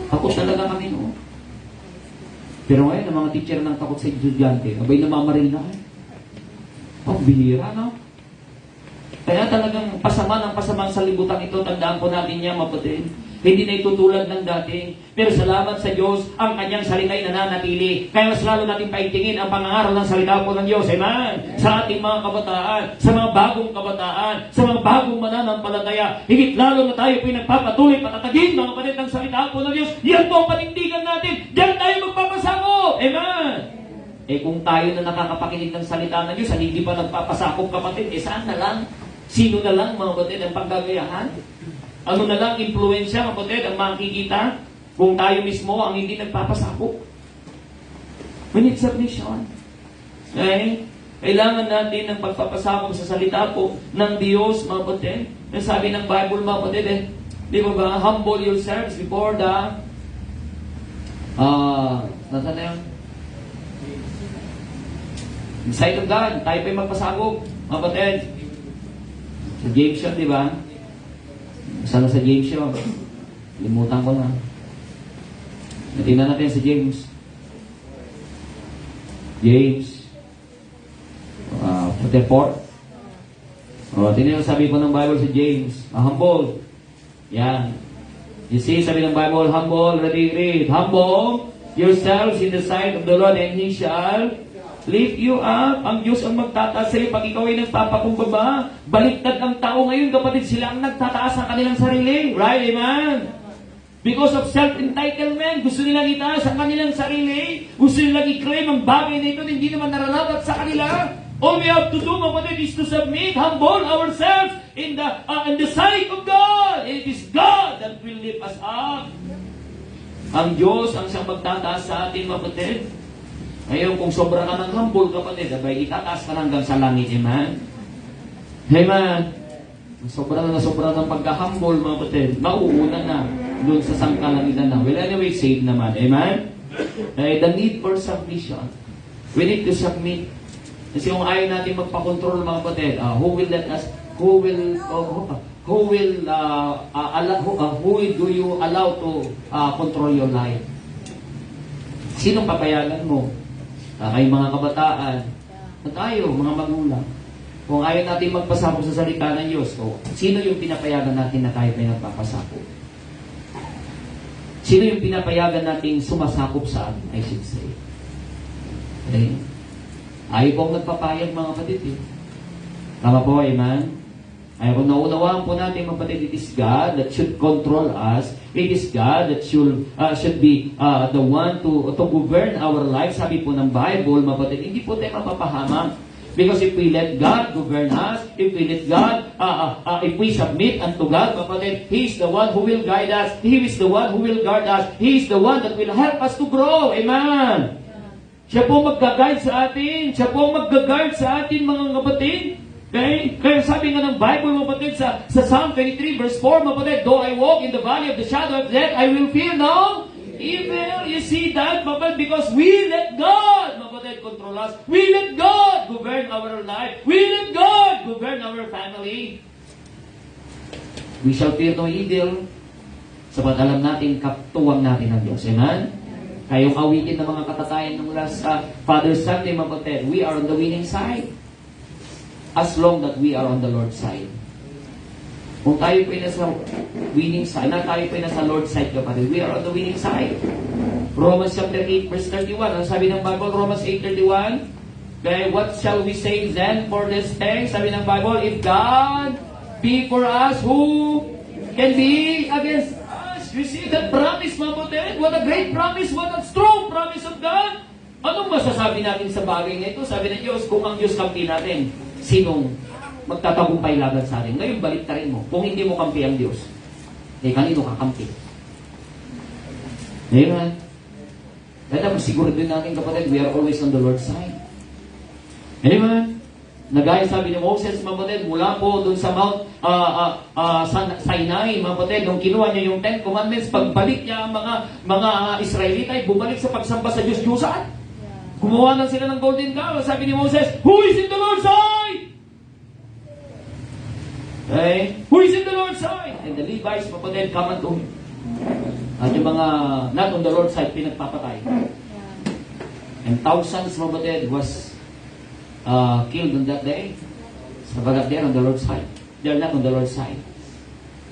Takot talaga kami noon. Pero ngayon, ang mga teacher nang takot sa estudyante, abay namamaril na kayo. Oh, bihira, no? Kaya talagang pasama ng pasama sa libutan ito, tandaan po natin yan, mapatid. Hindi na itutulad ng dating. Pero salamat sa Diyos, ang kanyang salita'y nananatili. Kaya mas lalo natin paigtingin ang pangangaral ng salita po ng Diyos. Amen? Sa ating mga kabataan, sa mga bagong kabataan, sa mga bagong mananampalataya, higit lalo na tayo pinagpapatuloy patatagin mga kapatid ng salita po ng Diyos. Yan po ang panindigan natin. Diyan tayo magpapasakop. Amen? Kung tayo na nakakapakinig ng salita ng Diyos, hindi pa nagpapasakop kapatid, saan na lang? Sino na lang mga kapatid ang paggagayahan? Ano na lang impluensya, kapatid, ang makikita kung tayo mismo ang hindi nagpapasakop? We need submission. Okay? Kailangan natin ng pagpapasakop sa salita po ng Diyos, mga kapatid. Sabi ng Bible, mga kapatid, di ba ba? Humble yourselves before the nasa na yun? In sight of God, tayo pa yung magpasakop, mga kapatid. Sa James yun, di ba? Sana sa James yun. Limutan ko na. Tingnan natin sa James. James. 4. Tingnan yung sabi po ng Bible sa James. Humble. Yan. You see, sabi ng Bible, humble, read. Humble yourselves in the sight of the Lord and He shall lift you up. Ang Diyos ang magtataas sa iyo pag ikaw ay nagpapakumbaba. Baliktad ang tao ngayon, kapatid, sila ang nagtataas sa kanilang sarili. Right? Amen? Because of self-entitlement, gusto nilang itaas ang kanilang sarili. Gusto nilang i-claim ang bagay na ito na hindi naman nararapat sa kanila. All we have to do, kapatid, is to submit, humble ourselves in the sight of God. It is God that will lift us up. Ang Diyos ang siyang magtataas sa ating kapatid. Ngayon, kung sobra ka ng humble, kapatid, abay, itataas ka hanggang sa langit. Amen? Amen? Sobra ng pagka-humble, mga kapatid, mauuna na doon sa sangkalangitan na. Well, anyway, saved naman. Amen? The need for submission. We need to submit. Kasi kung ayaw natin magpakontrol, mga kapatid, who will do you allow to control your life? Sinong papayagan mo? Kayong mga kabataan, at tayo, mga magulang. Kung ayaw natin magpasakop sa salita ng Diyos, sino yung pinapayagan natin na tayo may nagpapasakop? Sino yung pinapayagan nating sumasakop sa atin, I should say? Okay? Ayaw kong nagpapayag, mga kapatid. Tama po, amen? Ayaw kong naunawaan po natin, mga kapatid, it is God that should control us. It is God that should be the one to govern our lives. Sabi po ng Bible, mga kapatid, hindi po tayo mapapahamak. Because if we let God govern us, if we let God, if we submit unto God, mga kapatid, He is the one who will guide us. He is the one who will guard us. He is the one that will help us to grow. Amen? Siya po mag-guide sa atin. Siya po mag-guard sa atin, mga kapatid. Okay? Kaya sabi nga ng Bible, mga kapatid, sa Psalm 23 verse 4, mga kapatid, though I walk in the valley of the shadow of death, I will fear no evil. You see that, mga kapatid, because we let God, mga kapatid, control us. We let God govern our life. We let God govern our family. We shall fear no evil. Sapat alam natin, kaptuwang natin ang Diyos. Amen? Kayong awitin ng mga katatayan ng last Father's Sunday, mga kapatid, we are on the winning side. As long that we are on the Lord's side. Kung tayo po ay nasa winning side, na tayo po ay nasa Lord's side, kapatid, we are on the winning side. Romans chapter 8, verse 31. Ang sabi ng Bible, Romans 8:31, okay, what shall we say then for this thing? Sabi ng Bible, if God be for us, who can be against us? You see that promise, mga kapatid? What a great promise, what a strong promise of God. Anong masasabi natin sa bagay na ito? Sabi ng Diyos, kung ang Diyos kampi natin, sinong magtatagumpay laban sa atin? Ngayon, baliktarin mo. Kung hindi mo kampi ang Diyos, kanino kakampi? Amen. Kaya siguro din natin, kapatid, we are always on the Lord's side. Amen. Nagaya sabi ni Moses, mga kapatid, mula po doon sa Mount Sinai, mga kapatid, nung kinuha niya yung 10 Commandments, pagbalik niya ang mga Israelita ay bumalik sa pagsamba sa Diyos-Diyusan. Gumawa lang sila ng golden calf. Sabi ni Moses, who is in the Lord's side? Okay? Who is in the Lord's side? And the Levites, kapatid, come unto him. At yung mga not on the Lord's side, pinagpapatay. And thousands, kapatid, was killed on that day. Sabagat they're on the Lord's side. They're not on the Lord's side.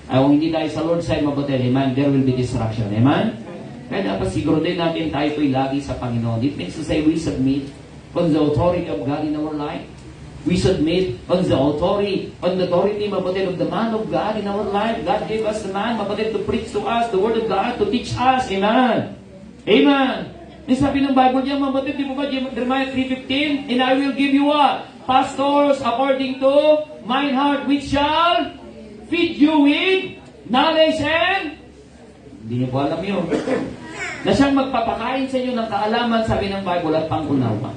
Ay, kung hindi tayo sa Lord's side, mabuti, amen, there will be destruction, amen? Kaya dapat siguro din natin tayo po'y lagi sa Panginoon. It means to say we submit on the authority of God in our life. We submit on the authority, mabuti, of the man of God in our life. God gave us the man, mabuti, to preach to us the Word of God, to teach us, amen? Amen! Yung sabi ng Bible niya, mabuti, di mo ba, Jeremiah 3:15, and I will give you what? Pastors according to mine heart, which shall feed you with knowledge and hindi niyo po alam yun. Na siyang magpapakain sa inyo ng kaalaman, sabi ng Bible, at pangunawa.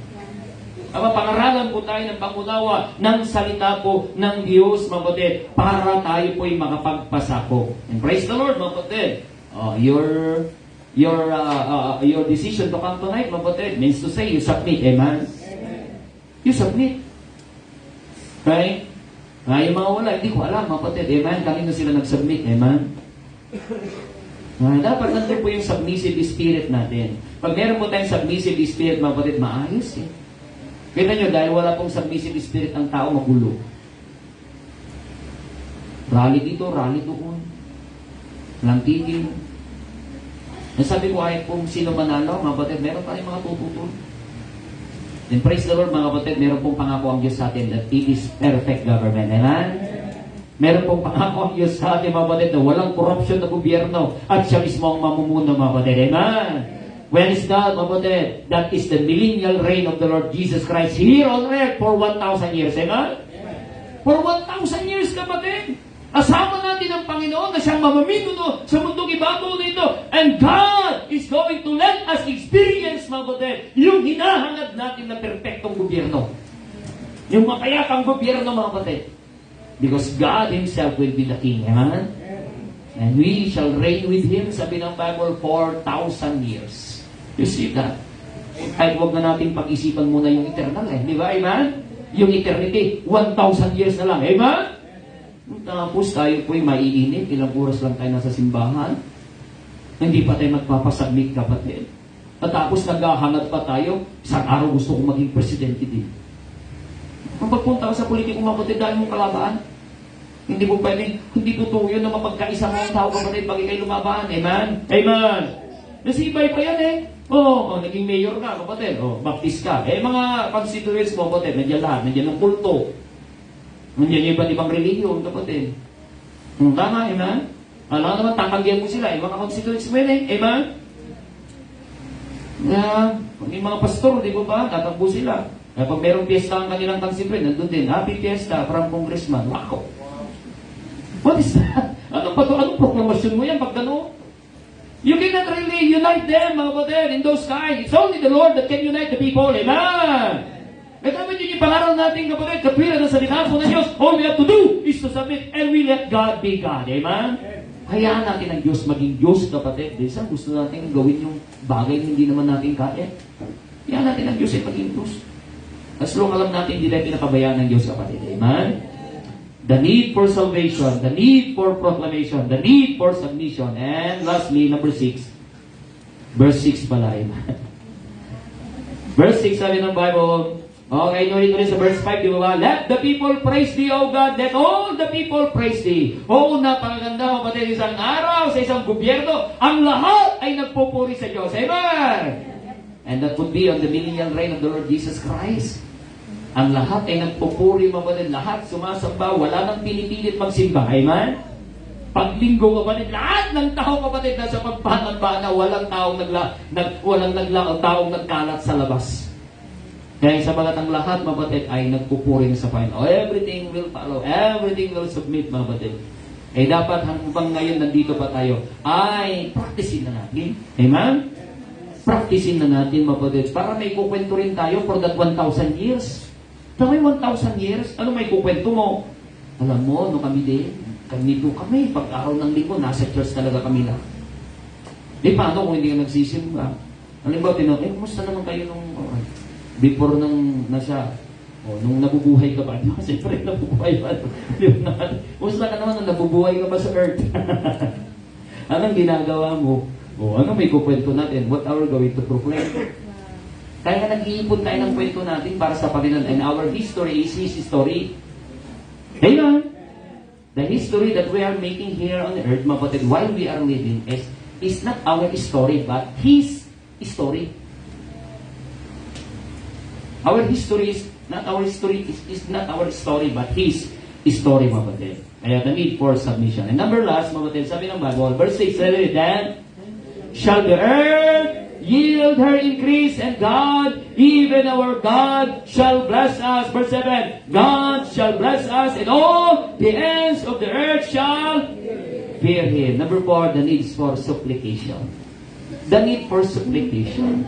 Pangaralan po tayo ng pangunawa ng salita po ng Diyos, mabuti, para tayo po'y makapagpasako. And praise the Lord, mabuti. Your decision to come tonight, mabuti, means to say you submit, amen? You submit. Okay? Yung mga wala, hindi ko alam, mabuti, amen? Kanino sila nag-submit, amen? Dapat nandun po yung submissive spirit natin. Pag meron po tayong submissive spirit, mabuti, maayos eh. Kita nyo, dahil wala pong submissive spirit ang tao, magulo. Rally dito, rally doon. Walang tigil. Nasabi ko ay kung sino manalo, mga kapatid, meron pa rin mga tututol. Then praise the Lord, mga kapatid, meron pong pangako ang Diyos sa atin that it is perfect government. Amen? Meron pong pangako ang Diyos sa atin, mga kapatid, na walang corruption na gobyerno at siya mismo ang mamumuno, mga kapatid. Amen? When is that, mga kapatid? That is the millennial reign of the Lord Jesus Christ here on earth for 1,000 years. Amen? For 1,000 years, kapatid. Asama natin ang Panginoon na siyang mamaminuno sa mundong ibabaw na ito. And God is going to let us experience, mga kapatid, yung hinahangad natin na perfectong gobyerno. Yung mapayapang gobyerno, mga kapatid. Because God Himself will be the King. Amen? And we shall reign with Him, sabi ng Bible, for 1,000 years. You see that? Kahit huwag na natin pag-isipan muna yung eternal eh. Di ba? Amen? Yung eternity, 1,000 years na lang. Amen? Tapos tayo po'y maiinit, ilang oras lang tayo nasa simbahan. Hindi pa tayo magpapasubmit, kapatid. At tapos naghahangat pa tayo, isang araw gusto kong maging presidente din. Kung pagpunta ka sa politikong kapatid, dahil mong kalabaan, hindi po pwede, hindi totoo yun na mapagkaisa mga tao, kapatid, pag ikay lumaban. Amen? Amen! Nasibay pa yan eh. Naging mayor ka, kapatid. Baptist ka. Mga constituents mo, kapatid, nandiyan lahat, nandiyan ang kulto. Nandiyan yung iba't ibang religion, kapatid. Tama, amen? Alam naman, tatanggihan mo sila. Yung mga constituents mo yun eh. Amen? Yung mga pastor, di ba? Tatagbo sila. Pag merong piyesta ang kanilang constituent, nandun din, happy fiesta from congressman. Wow! What is that? Anong proklamasyon mo yan pag gano'n? You cannot really unite them, mga kapatid, in those kinds. It's only the Lord that can unite the people. Amen? Nagkaman yun yung pangaral natin, kapatid, katwiran ng salita po ng Diyos. All we have to do is to submit and we let God be God. Amen? Hayaan natin ang Diyos maging Diyos, kapatid. Minsan gusto natin gawin yung bagay na hindi naman natin kaya. Hayaan natin ang Diyos ay maging Diyos. As long alam natin, hindi natin pinapabayaan ng Diyos, kapatid. Amen? The need for salvation, the need for proclamation, the need for submission. And lastly, number 6. Verse 6 pala. Amen? Verse 6 sabi ng Bible, okay, nulit ulit sa verse 5, di ba? Let the people praise thee, O God. Let all the people praise thee. Napakaganda, kapatid, isang araw, sa isang gobyerno, ang lahat ay nagpupuri sa Diyos. Amen? And that would be on the millennial reign of the Lord Jesus Christ. Ang lahat ay nagpupuri, kapatid. Lahat sumasamba. Wala nang pinipilit magsimba. Amen? Paglinggo, kapatid, lahat ng tao, kapatid, nasa pagpanamba, walang taong nagkalat sa labas. Kaya sa bagat ang lahat, mabatid, ay nagpupuring sa Panginoon. Everything will follow. Everything will submit, mabatid. Dapat hanggang ngayon nandito pa tayo, ay practicein na natin. Amen? Practicein na natin, mabatid. Para may kukwento rin tayo for that 1,000 years. Na may 1,000 years, ano may kukwento mo? Alam mo, no kami din, ganito kami, pag-araw ng linggo, nasa church talaga kami lang. Paano kung hindi ka nagsisimba? Halimbawa, kumusta naman kayo nung... before nung nung nabubuhay ka ba? Siyempre, nabubuhay pa. Musta ka naman nung nabubuhay ka ba sa earth? Anong ginagawa mo? Ano may kukwento natin? What are we going to proclaim? Kaya nag-iipon tayo ng kwento natin para sa Panginoon. And our history is His story. Amen? The history that we are making here on the earth, mga kapatid, while we are living, is not our story, but His story. Our history is not our story, is not our story, but His story, mga kapatid. Kaya the need for submission. And number last, mga kapatid, sabi ng Bible, verse 6, then shall the earth yield her increase, and God, even our God, shall bless us. Verse 7, God shall bless us, and all the ends of the earth shall fear Him. Number 4, the needs for supplication. The need for supplication.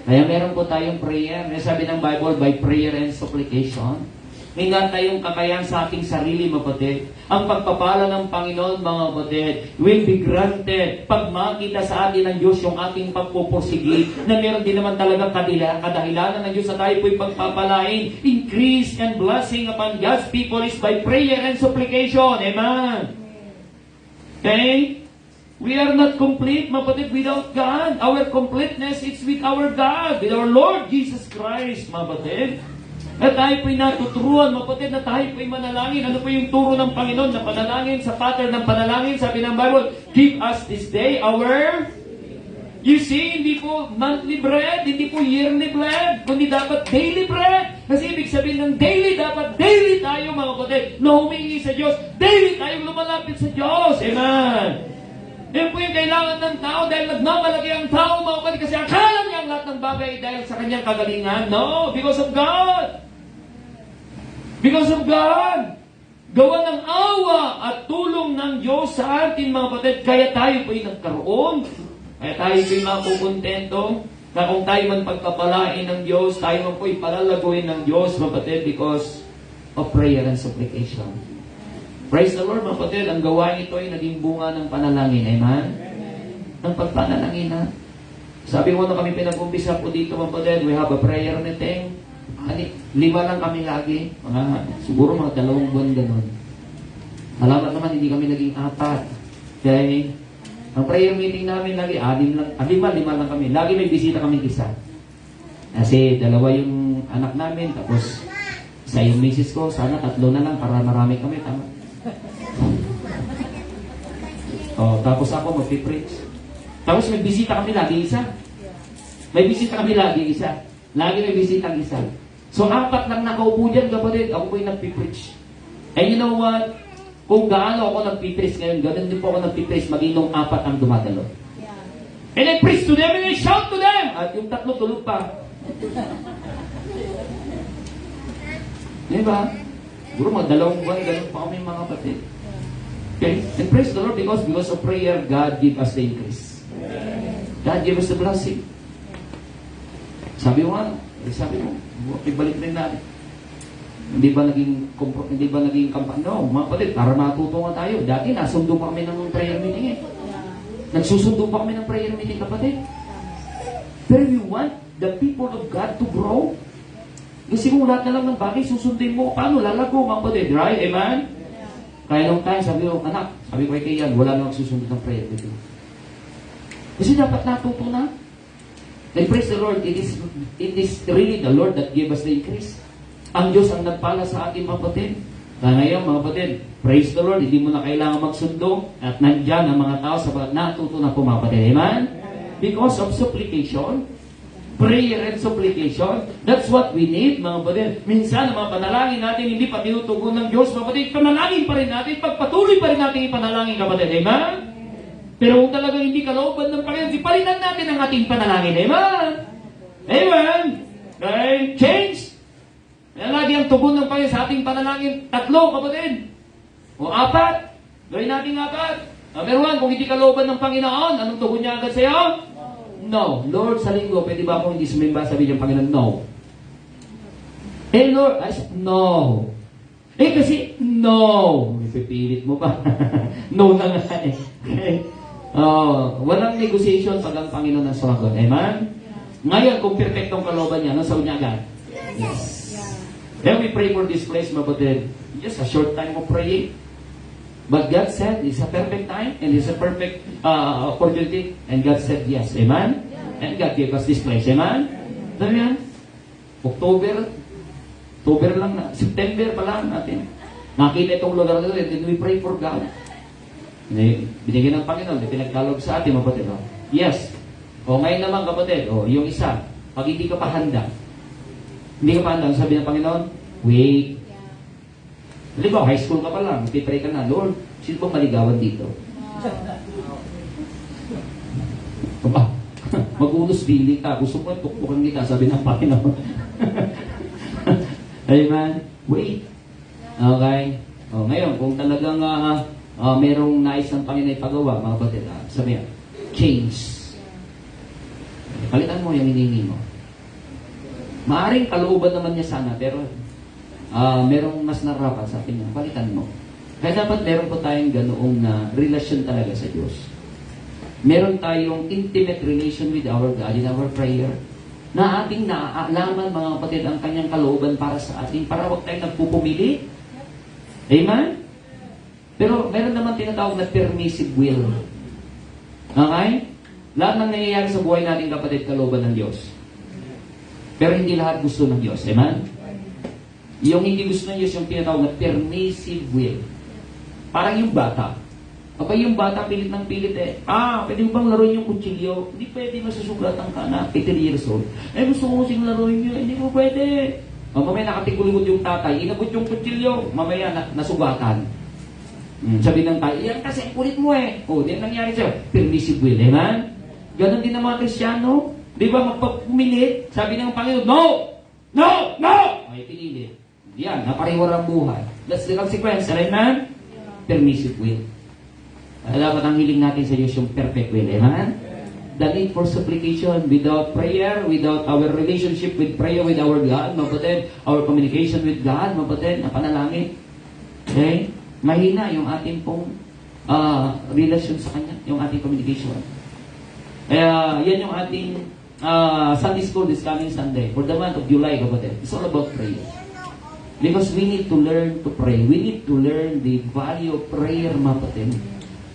Kaya meron po tayong prayer. May sabi ng Bible, by prayer and supplication. May nga tayong kakayahan sa ating sarili, mga kapatid. Ang pagpapala ng Panginoon, mga kapatid, will be granted pag makita sa atin ng Diyos yung ating pagpupursigi, na meron din naman talaga kadahilanan ng Diyos sa tayo po'y pagpapalain. Increase and blessing upon God's people is by prayer and supplication. Amen? Okay? We are not complete, mga kapatid, without God. Our completeness is with our God, with our Lord Jesus Christ, mga kapatid. At tayo po'y natuturuan, mga kapatid, na tayo po'y manalangin. Ano po yung turo ng Panginoon na panalangin? Sa pattern ng panalangin, sabi ng Bible, give us this day our... You see, hindi po monthly bread, hindi po yearly bread, kundi dapat daily bread. Kasi ibig sabihin ng daily, dapat daily tayo, mga kapatid, na humingi sa Diyos. Daily tayong lumalapit sa Diyos. Amen. Yan po yung kailangan ng tao dahil nagmamalaki ang tao, mga kapatid, kasi akala niya ang lahat ng bagay dahil sa kanyang kagalingan. No, because of God. Because of God. Gawa ng awa at tulong ng Diyos sa atin, mga kapatid, kaya tayo po'y nagkaroon. Kaya tayo po'y makukontento na kung tayo man pagpapalain ng Diyos, tayo man po'y palalaguin ng Diyos, mga kapatid, because of prayer and supplication. Praise the Lord, mga kapatid. Ang gawain ito ay naging bunga ng panalangin. Amen? Ng pagpanalangin, ha? Sabi ko na kami pinag-umpisa po dito, mga kapatid, we have a prayer meeting. 5 lang kami lagi. Siguro mga 2 buwan ganun. Salamat naman, hindi kami naging 4. Okay? Ang prayer meeting namin lagi, 5 lang kami. Lagi may bisita kami isa. Kasi 2 yung anak namin, tapos isa yung misis ko, sana 3 na lang para marami kami. Tama? Tapos ako magpipreach. Tapos may bisita kami lagi isa. May bisita kami lagi isa. Lagi may bisita isa. So 4 lang nakaupo dyan, kapatid. Ako po'y nagpipreach. And you know what? Kung gaano ako nagpipreach ngayon, ganun din po ako nagpipreach, maging nung 4 ang dumadalo. And I preach to them and I shout to them. At yung 3 tulog pa. Diba? Siguro mga 2 buwan, ganun pa kami mga kapatid. Okay? And praise the Lord because of prayer, God give us the increase. God give us the blessing. Sabi mo, ibalik rin natin. Hindi ba naging kampanya? No, mga kapatid, para matuto nga tayo. Dati nasundo pa kami ng prayer meeting eh. Nagsusundo pa kami ng prayer meeting, kapatid. Pero we want the people of God to grow. Kasi kung lahat na lang ng bagay, susundin mo, paano lalago, mga kapatid, right? Amen? Kaya nung time, sabi ko, anak, sabi ko kay Ian, wala nang susunod ng prayer meeting. Kasi dapat natuto na. And praise the Lord, it is really the Lord that gave us the increase. Ang Diyos ang nagpala sa ating mga kapatid. Kaya ngayon, mga kapatid, praise the Lord, hindi mo na kailangan magsundo at nandyan ang mga tao sa natuto na po, mga kapatid. Amen? Because of supplication, prayer and supplication, that's what we need, mga kapatid. Minsan, ang mga panalangin natin, hindi pa tinutugon ng Diyos, mga kapatid. Panalangin pa rin natin, pagpatuloy pa rin natin ipanalangin, kapatid. Amen? Pero kung talagang hindi kalooban ng Panginoon, palitan natin ang ating panalangin. Amen? Amen? Okay? Change. Kaya lagi ang tugon ng Panginoon sa ating panalangin. 3, kapatid. O 4. Gawin natin 4. Number 1, kung hindi kalooban ng Panginoon, anong tugon niya agad sa'yo? No. Lord, sa linggo, pwede ba akong hindi sumimba? Sabihin ng Panginoon, no. Lord, no. Kasi, no. Ipipilit mo pa. No na nga eh. Okay? Walang negotiation pag ang Panginoon ang sumagot. Amen? Ngayon, kung perfectong kalooban niya, ano sabi niya agad? Yes. Then we pray for this place, mabutid. Just a short time of praying. But God said, it's a perfect time and it's a perfect opportunity. And God said yes. Amen? And God gave us this place. Amen? Sabi yan? October lang na, September pa lang natin. Nakita itong lugar na ito, and then we pray for God. Binigyan ng Panginoon, pinagkalog sa atin, kapatid. Yes. O ngayon naman, kapatid, yung isa, pag hindi ka pa handa, sabi ng Panginoon, wait. Halimbawa, high school ka pa lang, pipray ka na, Lord, sino bang maligawan dito? Aba, mag-unos bili ka, gusto ko tuktukan kita, sabi ng Panginoon. Amen? Wait. Okay? Ngayon, kung talagang merong nais ng Panginoon ipagawa, mga kapatid, sabi yan, change. Palitan mo yung hinihingi mo. Maaring kalooban naman niya sana, pero merong mas narapat sa atin niya. Palitan mo. Kaya dapat meron po tayong ganoong relasyon talaga sa Diyos. Meron tayong intimate relation with our God in our prayer na ating naaalaman, mga kapatid, ang kanyang kalooban para sa atin, para huwag tayong nagpupumili. Amen? Pero meron naman tinatawag na permissive will. Okay? Lahat ng nangyayari sa buhay natin, kapatid, kalooban ng Diyos. Pero hindi lahat gusto ng Diyos. Amen? Yung hindi gusto ng Diyos, yung tinatawag na permissive will. Parang yung bata. Kapag yung bata pilit ng pilit pwede mo bang laruin yung kutsilyo? Hindi pwede, masusugatan ka na, 18 years old. Gusto ko kasing laruin yun, hindi mo pwede. Mamaya nakatigulikod yung tatay, inabot yung kutsilyo, mamaya nasugatan. Sabi ng tayo, yan kasi kulit mo di nangyari sa'yo. Permissive will, amen? Ganon din ang mga Kristyano. Di ba, magpapumilit? Sabi ng Panginoon, no! No! No! Ay, pinilit. Yan, napariwara ang buhay. That's the consequence, amen? Permissive will. Dapat ang hiling natin sa Diyos yung perfect will, amen? The need for supplication, without prayer, without our relationship with prayer with our God, mapatid, our communication with God, mapatid, na panalangin. Okay? Mahina yung ating pong relasyon sa Kanya, yung ating communication. Yan yung ating Sunday school this coming Sunday, for the month of July, kapatid. It's all about prayer. Because we need to learn to pray. We need to learn the value of prayer, mapatid.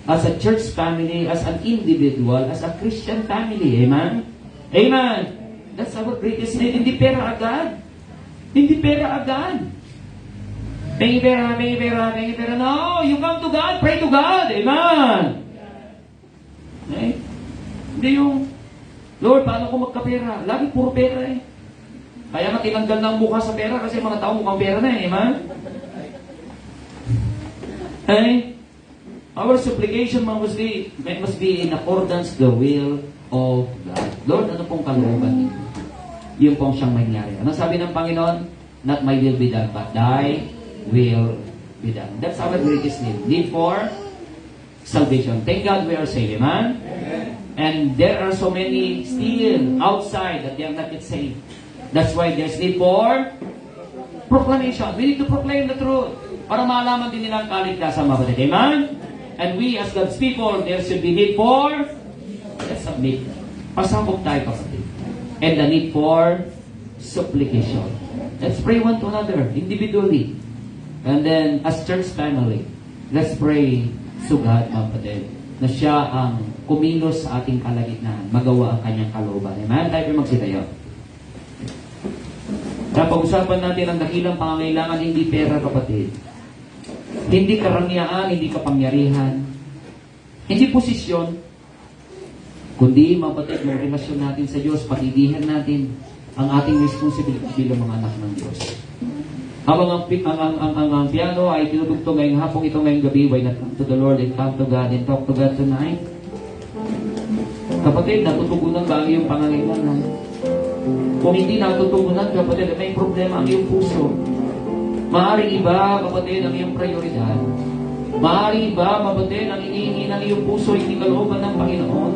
As a church family, as an individual, as a Christian family. Amen? Amen! That's our greatest need. Hindi pera agad. Hindi pera agad. Pengi pera. No! You come to God, pray to God. Amen! Okay? Hindi yung, Lord, paano ko magkapera? Lagi puro pera Kaya nga tinanggal ng mukha sa pera kasi mga tao mukhang pera na Amen? Okay? Our supplication must be in accordance the will of God. Lord, ano pong kalooban niyo? Yun pong siyang mangyari. Ano sabi ng Panginoon? Not my will be done, but thy will be done. That's our greatest need for salvation. Thank God we are saved. Amen? And there are so many still outside that they are not yet saved. That's why there's need for proclamation. We need to proclaim the truth para malaman din nila ang kaligtasan, mga kapatid. Amen? And we as God's people, there should be need for, let's submit. Pasambok tayo, kapatid. And the need for supplication. Let's pray one to another, individually. And then, as church family, let's pray to God, mga kapatid, na siya ang kumilos sa ating kalagitnaan, magawa ang kanyang kalooban. Amen? Tayo po magsitayo. Pag-usapan natin ang dakilang pangangailangan, hindi pera, kapatid. Hindi karangyaan, hindi kapangyarihan, hindi posisyon, kundi mapatid ng relasyon natin sa Diyos, patidihan natin ang ating responsibility bilang mga anak ng Diyos. Habang ang piano ay tinutugtog ngayong hapong ito ngayong gabi, why not come to the Lord and come to God and talk to God tonight? Kapatid, natutugunan ba ang iyong pangangailangan? Kung hindi natutugunan, kapatid, may problema ang iyong puso. Maaaring iba, kapatid, ang iyong prioridad. Maaaring iba, kapatid, ang inihingi ng iyong puso, hindi kalooban ng Panginoon.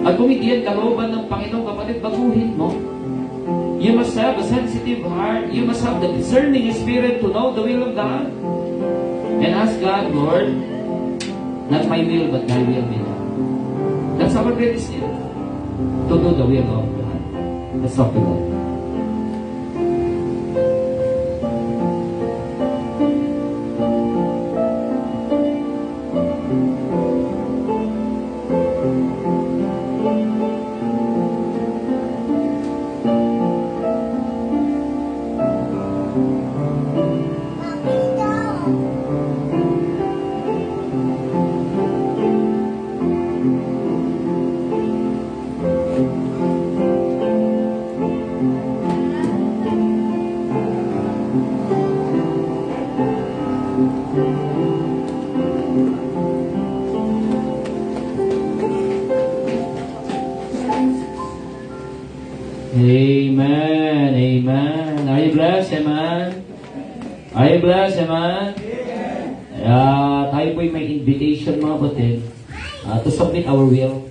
At kung hindi yan kalooban ng Panginoon, kapatid, baguhin mo. You must have a sensitive heart. You must have the discerning spirit to know the will of God. And ask God, Lord, not my will, but thy will be done. That's our greatest need. To do the will of God. Let's talk to God. Amen. Amen. Are you blessed, Amen? Are you blessed, Amen? Tayo po'y may invitation, mga kapatid, to submit our will.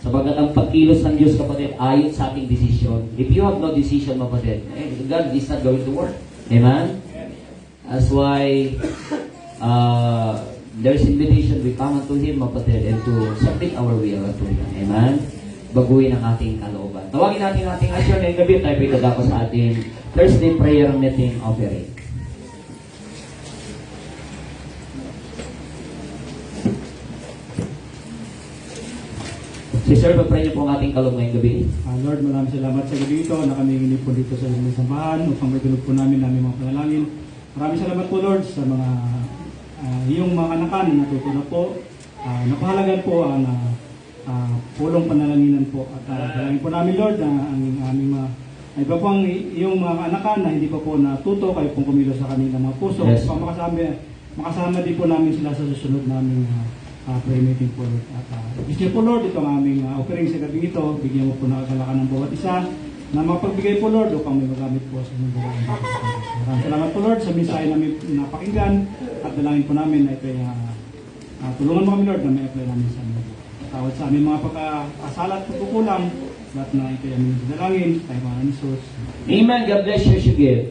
Sabagat ang pagkilos ng Diyos, kapatid, ayon sa ating decision. If you have no decision, mga kapatid, God is not going to work. Amen? That's why there's invitation, we come unto Him, mga kapatid, and to submit our will unto Him. Amen? Baguhin ang ating kalooban. Tawagin natin ating asyon ngayong gabi, tayo po'y dadako sa ating Thursday prayer meeting offering. Si Sir, pag-pray niyo po ang ating kaloob ngayong gabi. Lord, maraming salamat sa gabi ito na kami hinip po dito sa inyong sambahan upang matulog po namin mga panalangin. Maraming salamat po, Lord, sa mga iyong mga anakan na natutunan po. Napahalagan po ang pulong panalanginan po. At dalangin po namin, Lord, na ang aming mga iba po ang iyong mga anakan na hindi pa po natuto, kayo pong kumilos sa kanilang mga puso. Yes. Upang makasama din po namin sila sa susunod naming prayer meeting po, Lord. At gusto po, Lord, ito ang aming offering sa gabi ito. Bigyan mo po na kagalakan ng bawat isa na mapagbigay po, Lord, upang may magamit po sa inyong buwan. Maraming salamat po, Lord, sa mensahe namin napakinggan at dalangin po namin na ito tulungan mo kami, Lord, na may apply namin sa inyong buwan. Tawad sa aming mga pagkakasala at pagkukulang, lahat na ito yung aming dalangin, tayo mga Jesus. Amen. God bless you, Shugir.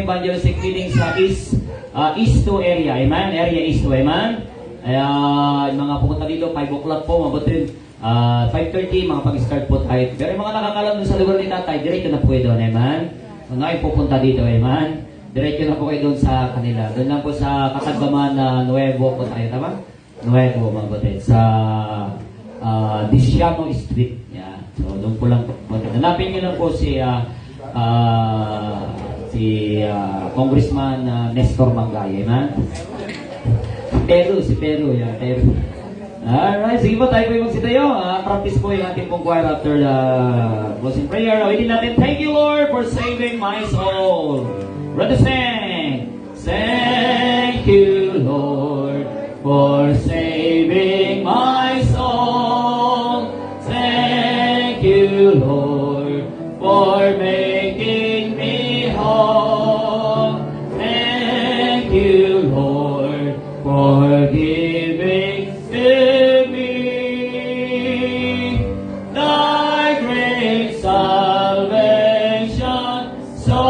Evangelistic meeting sa East 2 area, amen? Area East 2, amen? Yung mga pumunta dito, 5 o'clock po, mabutin. 5:30, mga pag-start po tayo. Pero yung mga nakakalam dun sa lugar ni tatay, diretso na po kayo doon, amen? Kung ngayon pupunta dito, amen? Diretso na po kayo doon sa kanila. Doon lang po sa Katagaman na Nuevo po tayo, tama? Nuevo, mga batin. Sa Disiano Street. Yeah. So, doon po lang po. Hanapin nyo lang po si Congressman Nestor Mangay, amen? Si Pero, yeah, Pero. Alright, sige po, tayo po yung magsitayo. Practice po yung ating pong choir after the closing prayer. Awitin natin, thank you Lord for saving my soul. Brother, sing. Thank you Lord for saving my soul. Thank you Lord for making me whole. Thank you Lord for giving to me thy great salvation. So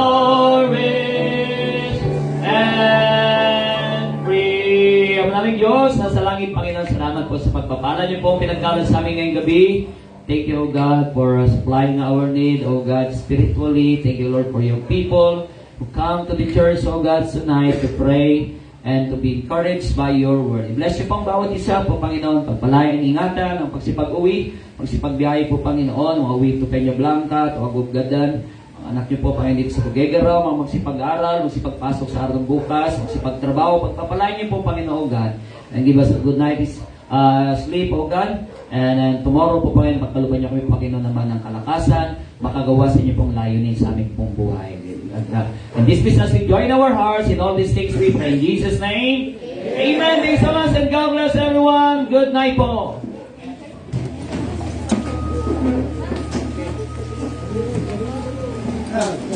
po sa pagpapala niyo po pinagkaloob sa amin ngayong gabi. Thank you, O God, for supplying our need, O God, spiritually. Thank you, Lord, for your people who come to the church, O God, tonight to pray and to be encouraged by your word. Bless you pong bawat isa po, Panginoon. Pagpalayan, ingatan, ang pagsipag-uwi, pagsipagbiyahe po, Panginoon, mga uwi to Peña Blanca, to Aguggadan, ang anak niyo po, Panginoon, dito sa Pagegaraw, mga magsipag-aral, magsipagpasok sa araw bukas, magsipagtrabaho, pagpapalayan niyo po, Panginoon, O God, and give us a good night's sleep, O God. And tomorrow po, Panginoon, pagkaluban niyo kami, Panginoon, naman ng kalakasan, makagawa sa inyo pong layunin sa aming pong buhay. And this business, we join our hearts in all these things we pray. In Jesus' name, Amen. Thanks so much and God bless everyone. Good night po. Ah.